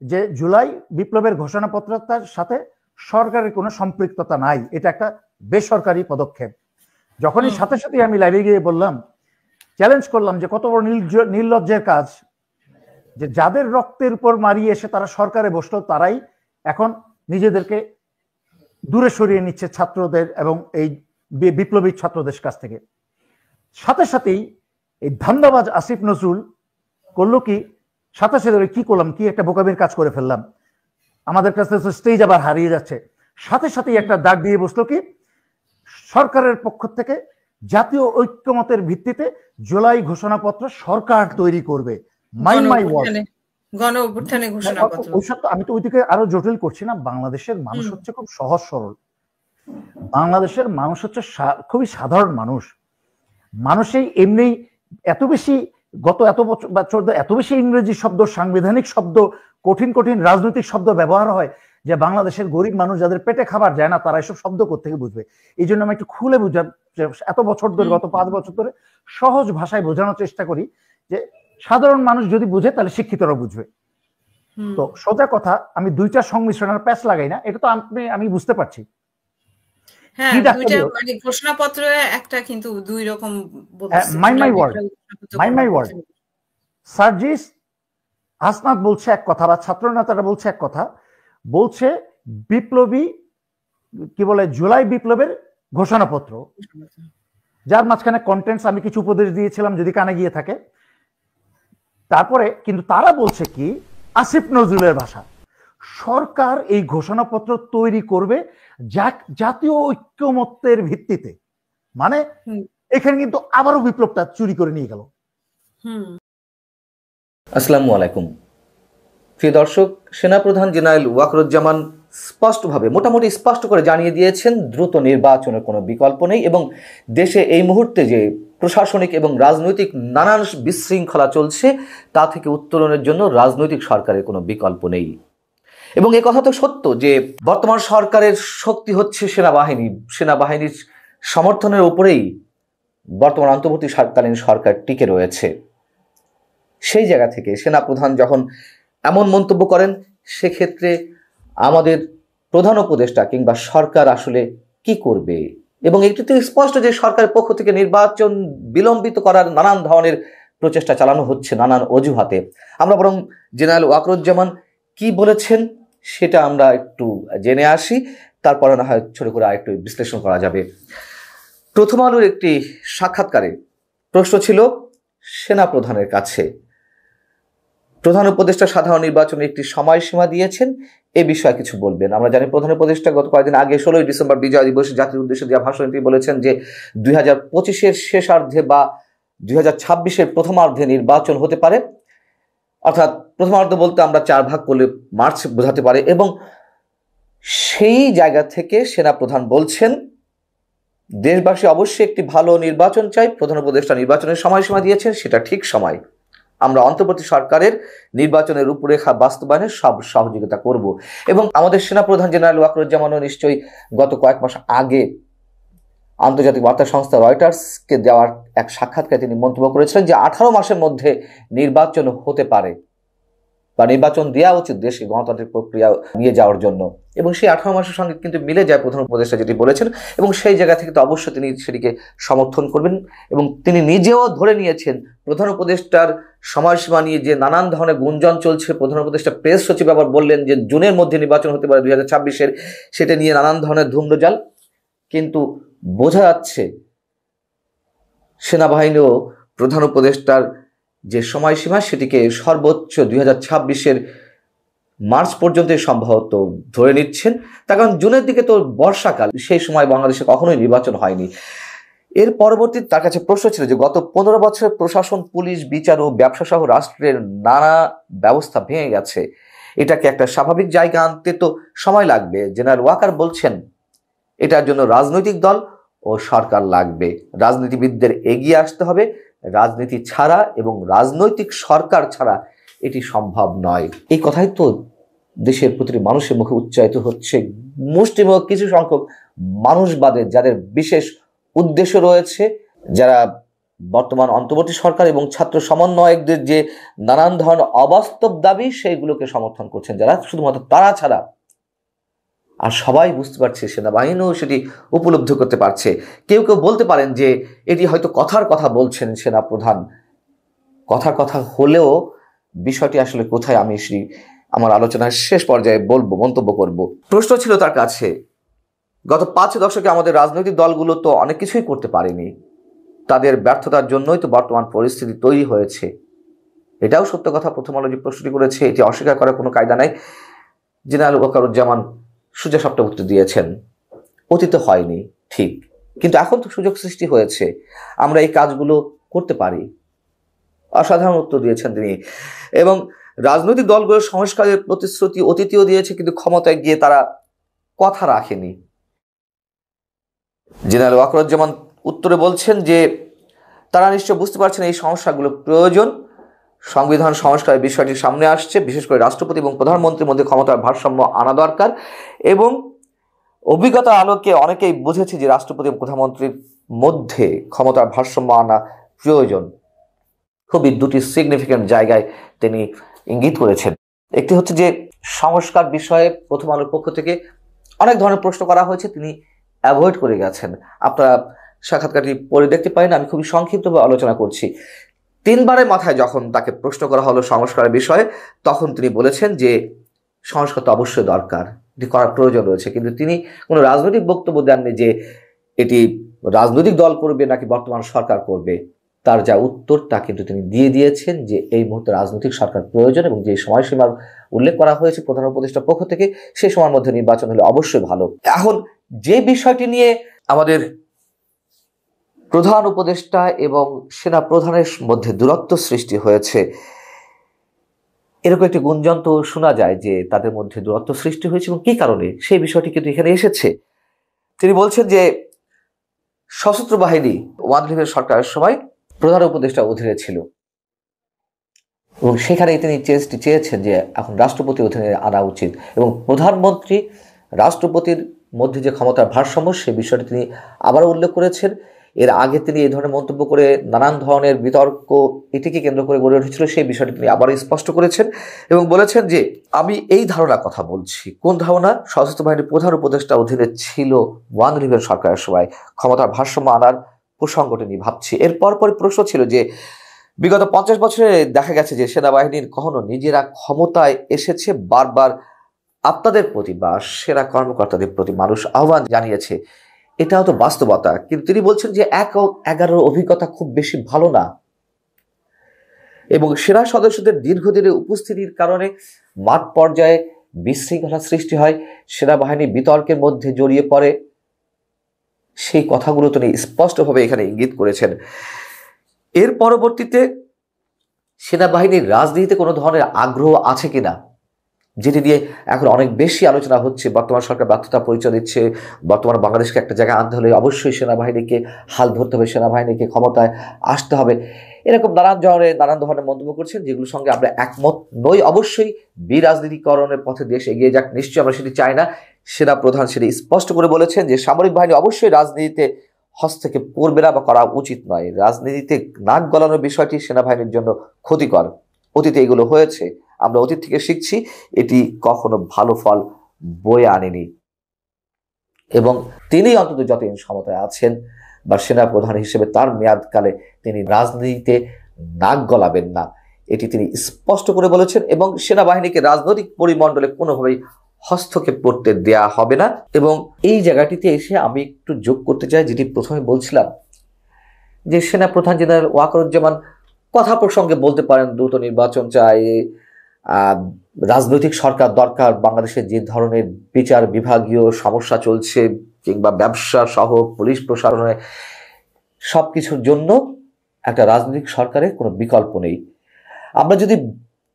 যে জুলাই বিপ্লবের ঘোষণাপত্রটার সাথে সরকারের কোনো সম্পৃক্ততা নাই, এটা একটা বেসরকারি পদক্ষেপ। যখনই সাথে সাথে আমি লাইভে গিয়ে বললাম, চ্যালেঞ্জ করলাম যে কত বড় নির্লজ্জের কাজ, যে যাদের রক্তের উপর মারিয়ে এসে তারা সরকারে বসলো, তারাই এখন নিজেদেরকে দূরে সরিয়ে নিচ্ছে ছাত্রদের এবং এই বিপ্লবী ছাত্রদের কাছ থেকে। সাথে সাথেই এই ধান্দাবাজ আসিফ নজরুল করলো কি, সাথে সাথে কি করলাম, কি একটা বোকামির কাজ করে ফেললাম, আমাদের কাছে স্টেজ আবার হারিয়ে যাচ্ছে। সাথে সাথেই একটা ডাক দিয়ে বসলো কি, সরকারের পক্ষ থেকে জাতীয় ঐক্যমতের ভিত্তিতে জুলাই ঘোষণাপত্র সরকার তৈরি করবে। মাই ওয়ার্ড, গণ অভ্যুত্থানে ঘোষণাপত্র। আমি তো ওইদিকে আরো জটিল করছি না। বাংলাদেশের মানুষ হচ্ছে খুব সহজ সরল, বাংলাদেশের মানুষ হচ্ছে খুবই সাধারণ মানুষ। মানুষই এমনি এত বেশি, গত এত বছর বা এত বেশি ইংরেজি শব্দ, সাংবিধানিক শব্দ, কঠিন কঠিন রাজনৈতিক শব্দ ব্যবহার হয় যে বাংলাদেশের গরিব মানুষ যাদের পেটে খাবার যায় না, তারা এসব শব্দ কোত্থেকে বুঝবে। এই জন্য আমি একটু খুলে বুঝার, এত বছর ধরে, গত 5 বছর ধরে সহজ ভাষায় বোঝানোর চেষ্টা করি যে সাধারণ মানুষ যদি বুঝে তাহলে শিক্ষিতরা বুঝবে। তো সোজা কথা, আমি দুইটা সংমিশ্রণের প্যাচ লাগাই না, এটা তো আমি বুঝতে পারছি। হ্যাঁ, দুইটা মানে ঘোষণাপত্র একটা, কিন্তু দুই রকম বলতেছে। মাই ওয়ার্ড সার্জিস হাসনাত বলছে এক কথা, বা ছাত্র নেতারা বলছে এক কথা, বলছে বিপ্লবী কি বলে জুলাই বিপ্লবের ঘোষণাপত্র, যার মাঝখানে কন্টেন্টস আমি কিছু উপদেশ দিয়েছিলাম যদি কানে গিয়ে থাকে। তারপরে কিন্তু তারা বলছে কি, আসিফ নজরুলের ভাষা, সরকার এই ঘোষণাপত্র তৈরি করবে জাতীয় ঐক্যমত্যের ভিত্তিতে। মানে এখানে কিন্তু আবারও বিপ্লবটা চুরি করে নিয়ে গেল। আসসালামু আলাইকুম প্রিয় দর্শক, সেনাপ্রধান জেনারেল ওয়াকরুজ্জামান স্পষ্টভাবে, মোটামুটি স্পষ্ট করে জানিয়ে দিয়েছেন দ্রুত নির্বাচনের কোনো বিকল্প নেই, এবং দেশে এই মুহূর্তে যে প্রশাসনিক এবং রাজনৈতিক নানান বিশৃঙ্খলা চলছে তা থেকে উত্তরণের জন্য রাজনৈতিক সরকারের কোনো বিকল্প নেই। এবং এ কথা তো সত্য যে বর্তমান সরকারের শক্তি হচ্ছে সেনাবাহিনী, সেনাবাহিনীর সমর্থনের উপরেই বর্তমান অন্তর্বর্তীকালীন সরকার টিকে রয়েছে। সেই জায়গা থেকে সেনাপ্রধান যখন এমন মন্তব্য করেন, সেক্ষেত্রে আমাদের প্রধান উপদেষ্টা কিংবা সরকার আসলে কি করবে? এবং একটু তো স্পষ্ট যে সরকারের পক্ষ থেকে নির্বাচন বিলম্বিত করার নানান ধরনের প্রচেষ্টা চালানো হচ্ছে নানান অজুহাতে। আমরা বরং জেনারেল ওয়াকরুজ্জামান কি বলেছেন সেটা আমরা একটু জেনে আসি, তারপরে না হয় ছোট করে আরেকটু বিশ্লেষণ করা যাবে। প্রথম আলোর একটি সাক্ষাৎকারে প্রশ্ন ছিল সেনাপ্রধানের কাছে, প্রধান উপদেষ্টা সাধারণ নির্বাচনে একটি সময়সীমা দিয়েছেন, এ বিষয়ে কিছু বলবেন। আমরা জানি প্রধান উপদেষ্টা গত কয়েকদিন আগে 16 ডিসেম্বর বিজয় দিবসে জাতির উদ্দেশ্যে দেওয়া ভাষণে তিনি বলেছেন যে 2025-এর শেষার্ধে বা 2026-এর প্রথমার্ধে নির্বাচন হতে পারে। অর্থাৎ প্রথমার্ধ বলতে আমরা 4 ভাগ করলে মার্চ বোঝাতে পারে। এবং সেই জায়গা থেকে সেনাপ্রধান বলছেন দেশবাসী অবশ্যই একটি ভালো নির্বাচন চাই, প্রধান উপদেষ্টা নির্বাচনের সময়সীমা দিয়েছেন, সেটা ঠিক সময়। আমরা অন্তর্বর্তী সরকারের নির্বাচনের রূপরেখা বাস্তবায়নে সব সহযোগিতা করব। এবং আমাদের সেনাপ্রধান জেনারেল ওয়াকরুজ্জামানও নিশ্চয়ই গত কয়েক মাস আগে আন্তর্জাতিক বার্তা সংস্থা রয়টার্সকে দেওয়ার এক সাক্ষাৎকারে তিনি মন্তব্য করেছিলেন যে 18 মাসের মধ্যে নির্বাচন হতে পারে বা নির্বাচন দেওয়া উচিত দেশে গণতান্ত্রিক প্রক্রিয়া নিয়ে যাওয়ার জন্য। এবং সেই 18 মাসের সঙ্গে কিন্তু মিলে যায় প্রধান উপদেষ্টা যেটি বলেছেন, এবং সেই জায়গা থেকে তো অবশ্যই তিনি সেটিকে সমর্থন করবেন। এবং তিনি নিজেও ধরে নিয়েছেন প্রধান উপদেষ্টার সময়সীমা নিয়ে যে নানান ধরনের গুঞ্জন চলছে, প্রধান উপদেষ্টা প্রেস সচিব আবার বললেন যে জুনের মধ্যে নির্বাচন হতে পারে 2026-এর, সেটা নিয়ে নানান ধরনের ধূম্রজাল। কিন্তু বোঝা যাচ্ছে সেনাবাহিনীও প্রধান উপদেষ্টার যে সময়সীমা সেটিকে সর্বোচ্চ 2026-এর মার্চ পর্যন্ত সম্ভবত ধরে নিচ্ছেন। তার কারণ জুনের দিকে তো বর্ষাকাল, সেই সময় বাংলাদেশে কখনোই নির্বাচন হয়নি। এর পরবর্তী তার কাছে প্রশ্ন ছিল যে গত 15 বছর প্রশাসন, পুলিশ, বিচার ও ব্যবসা সহ রাষ্ট্রের নানা ব্যবস্থা ভেঙে গেছে, এটাকে একটা স্বাভাবিক জায়গা আনতে তো সময় লাগবে। জেনারেল ওয়াকার বলছেন এটার জন্য রাজনৈতিক দল ও সরকার লাগবে, রাজনীতিবিদদের এগিয়ে আসতে হবে, রাজনীতি ছাড়া এবং রাজনৈতিক সরকার ছাড়া এটি সম্ভব নয়। এই কথাই তো দেশের প্রতিটি মানুষের মুখে উচ্চারিত হচ্ছে। মুষ্টিমেয় কিছু সংখ্যক মানুষবাদের যাদের বিশেষ উদ্দেশ্য রয়েছে, যারা বর্তমান অন্তর্বর্তী সরকার এবং ছাত্র সমন্বয়কদের যে নানান ধরনের অবাস্তব দাবি সেইগুলোকে সমর্থন করছেন, যারা শুধুমাত্র তারা ছাড়া আর সবাই বুঝতে পারছে, সেনাবাহিনীও সেটি উপলব্ধি করতে পারছে। কেউ কেউ বলতে পারেন যে এটি হয়তো কথার কথা বলছেন সেনা প্রধান, কথার কথা হলেও বিষয়টি আসলে কোথায় আমি আমার আলোচনার শেষ পর্যায়ে বলবো, মন্তব্য করব। প্রশ্ন ছিল তার কাছে, গত 5 দশকে আমাদের রাজনৈতিক দলগুলো তো অনেক কিছুই করতে পারেনি, তাদের ব্যর্থতার জন্যই তো বর্তমান পরিস্থিতি তৈরি হয়েছে। এটাও সত্য কথা। প্রথম আলো যে প্রশ্নটি করেছে এটি অস্বীকার করার কোনো কায়দা নাই। জেনারেল ওয়াকারুজ্জামান সোজা সাপটা উত্তর দিয়েছেন, অতীতে হয়নি ঠিক, কিন্তু এখন তো সুযোগ সৃষ্টি হয়েছে, আমরা এই কাজগুলো করতে পারি। অসাধারণ উত্তর দিয়েছেন তিনি। এবং রাজনৈতিক দলগুলোর সংস্কারের প্রতিশ্রুতি অতীতেও দিয়েছে, কিন্তু ক্ষমতায় গিয়ে তারা কথা রাখেনি। জেনারেল ওয়াকারুজ্জামান উত্তরে বলছেন যে তারা নিশ্চয় বুঝতে পারছেন এই সমস্যাগুলো প্রয়োজন, সংবিধান সংস্কারের বিষয়টি সামনে আসছে, বিশেষ করে রাষ্ট্রপতি এবং প্রধানমন্ত্রীর মধ্যে ক্ষমতার ভারসাম্য আনা দরকার। এবং অভিজ্ঞতার আলোকে অনেকেই বুঝেছে যে রাষ্ট্রপতি এবং প্রধানমন্ত্রীর মধ্যে ক্ষমতার ভারসাম্য আনা প্রয়োজন। খুবই দুটি সিগনিফিক্যান্ট জায়গায় তিনি ইঙ্গিত করেছেন। একটি হচ্ছে যে সংস্কার বিষয়ে প্রথম আলোর পক্ষ থেকে অনেক ধরনের প্রশ্ন করা হয়েছে, তিনি অ্যাভয়েড করে গেছেন। আপনারা সাক্ষাৎকারটি পড়ে দেখতে পারেন, আমি খুবই সংক্ষিপ্তভাবে আলোচনা করছি। 3 বারের মাথায় যখন তাকে প্রশ্ন করা হলো সংস্কারের বিষয়ে, তখন তিনি বলেছেন যে সংস্কার তো অবশ্যই দরকার, এটি করার প্রয়োজন রয়েছে, কিন্তু তিনি কোনো রাজনৈতিক বক্তব্য দেননি যে এটি রাজনৈতিক দল করবে নাকি বর্তমান সরকার করবে। তার যা উত্তর তা কিন্তু তিনি দিয়ে দিয়েছেন যে এই মুহূর্তে রাজনৈতিক সরকার প্রয়োজন, এবং যে সময়সীমার উল্লেখ করা হয়েছে প্রধান উপদেষ্টার পক্ষ থেকে সেই সময়ের মধ্যে নির্বাচন হলে অবশ্যই ভালো। এখন যে বিষয়টি নিয়ে আমাদের প্রধান উপদেষ্টা এবং সেনা প্রধানের মধ্যে দূরত্ব সৃষ্টি হয়েছে, এরকম একটি গুঞ্জন তো শোনা যায় যে তাদের মধ্যে দূরত্ব সৃষ্টি হয়েছে এবং কি কারণে, সেই বিষয়টি কিন্তু এখানে এসেছে। তিনি বলছেন যে সশস্ত্র বাহিনী ওয়ান লিভের সরকারের সময় প্রধান উপদেষ্টা অধীনে ছিল এবং সেখানেই তিনি চেঞ্জটি চেয়েছেন যে এখন রাষ্ট্রপতি অধীনে আনা উচিত, এবং প্রধানমন্ত্রী রাষ্ট্রপতির মধ্যে যে ক্ষমতার ভারসাম্য সে বিষয়টি তিনি আবারও উল্লেখ করেছেন। এর আগে তিনি এই ধরনের মন্তব্য করে নানান ধরনের বিতর্ক এটিকে কেন্দ্র করে গড়ে উঠেছিল, সেই বিষয়টি তিনি আবারও স্পষ্ট করেছেন এবং বলেছেন যে আমি এই ধারণার কথা বলছি। কোন ধারণা? সশস্ত্র বাহিনীর প্রধান উপদেষ্টা অধীনে ছিল ওয়ান লিভের সরকারের সময়, ক্ষমতার ভারসাম্য আনার প্রসঙ্গটি নিয়ে ভাবছি। এর পরপরই প্রশ্ন ছিল যে বিগত 50 বছরে দেখা গেছে যে সেনাবাহিনীর কখনো নিজেরা ক্ষমতায় এসেছে, বারবার আপনাদের প্রতি বা সেনা কর্মকর্তাদের প্রতি মানুষ আহ্বান জানিয়েছে, এটাও তো বাস্তবতা। কিন্তু তিনি বলছেন যে 1-11 অভিজ্ঞতা খুব বেশি ভালো না, এবং সেনা সদস্যদের দীর্ঘদিনের উপস্থিতির কারণে মাঠ পর্যায়ে বিশৃঙ্খলা সৃষ্টি হয়, সেনাবাহিনী বিতর্কের মধ্যে জড়িয়ে পড়ে। সেই কথাগুলো তিনি স্পষ্টভাবে এখানে ইঙ্গিত করেছেন। এর পরবর্তীতে সেনাবাহিনীর রাজনীতিতে কোনো ধরনের আগ্রহ আছে কিনা, যেটি নিয়ে এখন অনেক বেশি আলোচনা হচ্ছে। বর্তমান সরকার ব্যর্থতা পরিচয় দিচ্ছে, বর্তমান বাংলাদেশকে একটা জায়গায় আনতে হলে অবশ্যই সেনাবাহিনীকে হাল ধরতে হবে, সেনাবাহিনীকে ক্ষমতায় আসতে হবে, এরকম নানান ধরনের মন্তব্য করছেন, যেগুলোর সঙ্গে আমরা একমত নই। অবশ্যই বিরাজনীতিকরণের পথে দেশ এগিয়ে যাক, নিশ্চয়ই আমরা সেটি চাই না। সেনা প্রধান সেটি স্পষ্ট করে বলেছেন যে সামরিক বাহিনী অবশ্যই রাজনীতিতে হস্তক্ষেপ করবে না বা করা উচিত নয়। রাজনীতিতে নাক গলানোর বিষয়টি সেনাবাহিনীর জন্য ক্ষতিকর। অতীতে এগুলো হয়েছে, আমরা অতীত থেকে শিখছি, এটি কখনো ভালো ফল বয়ে আনেনি। এবং তিনি অন্তত যতদিন ক্ষমতায় আছেন বা সেনা প্রধান হিসেবে তার মেয়াদকালে তিনি রাজনীতিতে নাক গলাবেন না, এটি তিনি স্পষ্ট করে বলেছেন। এবং সেনাবাহিনীকে রাজনৈতিক পরিমণ্ডলে কোনোভাবেই হস্তক্ষেপ করতে দেয়া হবে না। এবং এই জায়গাটিতে এসে আমি একটু যোগ করতে চাই, যেটি প্রথমে বলছিলাম যে সেনা প্রধান জেনারেল ওয়াকারুজ্জামান কথা প্রসঙ্গে বলতে পারেন দ্রুত নির্বাচন চাই, রাজনৈতিক সরকার দরকার, বাংলাদেশে যে ধরনের বিচার বিভাগীয় সমস্যা চলছে কিংবা ব্যবসা সহ পুলিশ প্রশাসনে সব কিছুর জন্য একটা রাজনৈতিক সরকারের কোনো বিকল্প নেই। আমরা যদি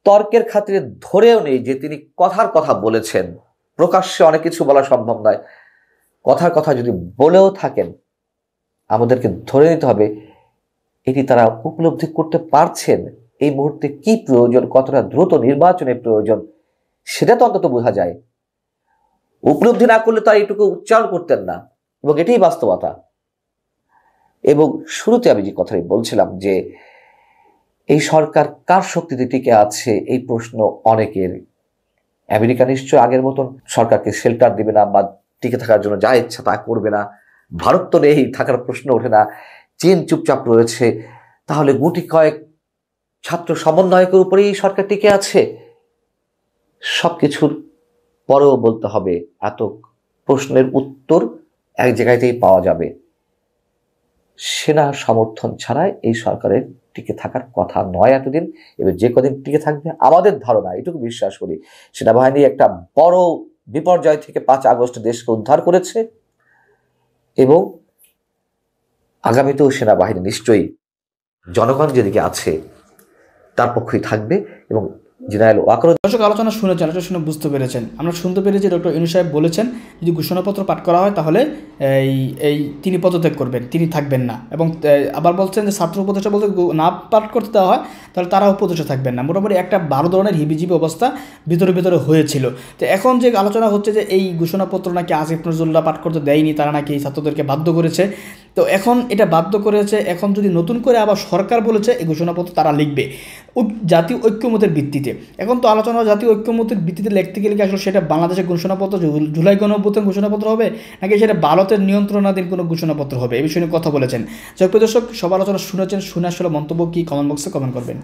তর্কের খাতিরে ধরেও নেই যে তিনি কথার কথা বলেছেন, প্রকাশ্যে অনেক কিছু বলা সম্ভব নয়, কথার কথা যদি বলেও থাকেন, আমাদেরকে ধরে নিতে হবে এটি তারা উপলব্ধি করতে পারছেন এই মুহূর্তে কি প্রয়োজন, কতটা দ্রুত নির্বাচনের প্রয়োজন, সেটা তো অন্তত বোঝা যায়। উপলব্ধি না করলে তারা এইটুকু উচ্চারণ করতেন না, এবং এটাই বাস্তবতা। এবং শুরুতে আমি যে কথাই বলছিলাম যে এই সরকার কার শক্তিতে টিকে আছে, এই প্রশ্ন অনেকের। আমেরিকা নিশ্চয় আগের মতন সরকারকে শেল্টার দিবে না বা টিকে থাকার জন্য যা ইচ্ছা তা করবে না। ভারত তো নেই, থাকার প্রশ্ন ওঠে না। চীন চুপচাপ রয়েছে। তাহলে গুটি কয়েক ছাত্র সমন্বয়কের উপরেই এই সরকার টিকে আছে। সবকিছুর পরেও বলতে হবে এত প্রশ্নের উত্তর এক জায়গাতেই পাওয়া যাবে। সেনা সমর্থন ছাড়াই এই সরকারের টিকে থাকার কথা নয় এতদিন, এবং যে কদিন টিকে থাকবে আমাদের ধারণা, এটুকু বিশ্বাস করি, সেনাবাহিনী একটা বড় বিপর্যয় থেকে 5 আগস্ট দেশকে উদ্ধার করেছে, এবং আগামীতেও সেনাবাহিনী নিশ্চয়ই জনগণ যেদিকে আছে তার পক্ষেই থাকবে। এবং জেনারেল ওয়াকারুজ্জামান দর্শক আলোচনা শুনেছেন, আলোচনা শুনে বুঝতে পেরেছেন, আমরা শুনতে পেরেছি ডক্টর ইউনূস সাহেব বলেছেন যদি ঘোষণাপত্র পাঠ করা হয় তাহলে তিনি পদত্যাগ করবেন, তিনি থাকবেন না। এবং আবার বলছেন যে ছাত্র উপদেষ্টা বলতে না পাঠ করতে দেওয়া হয় তাহলে তারাও উপদেষ্টা থাকবেন না। মোটামুটি একটা 12 ধরনের হিবিজিবি অবস্থা ভিতরে ভিতরে হয়েছিল। তো এখন যে আলোচনা হচ্ছে যে এই ঘোষণাপত্র নাকি আসিফ নজরুল্লাহ পাঠ করতে দেয়নি, তারা নাকি ছাত্রদেরকে বাধ্য করেছে। তো এখন এটা বাধ্য করেছে, এখন যদি নতুন করে আবার সরকার বলেছে এই ঘোষণাপত্র তারা লিখবে জাতীয় ঐক্যমতের ভিত্তিতে। এখন তো আলোচনা জাতীয় ঐক্যমতের ভিত্তিতে লিখতে গেলে কি আসলে সেটা বাংলাদেশের ঘোষণাপত্র, জুলাই গণঅভ্যুত্থান ঘোষণাপত্র হবে, নাকি সেটা ভারতের নিয়ন্ত্রণাধীন কোনো ঘোষণাপত্র হবে, এই বিষয়ে কথা বলেছেন। দর্শক সব আলোচনা শুনেছেন, শুনে আসলে মন্তব্য কি কমেন্ট বক্সে কমেন্ট করবেন।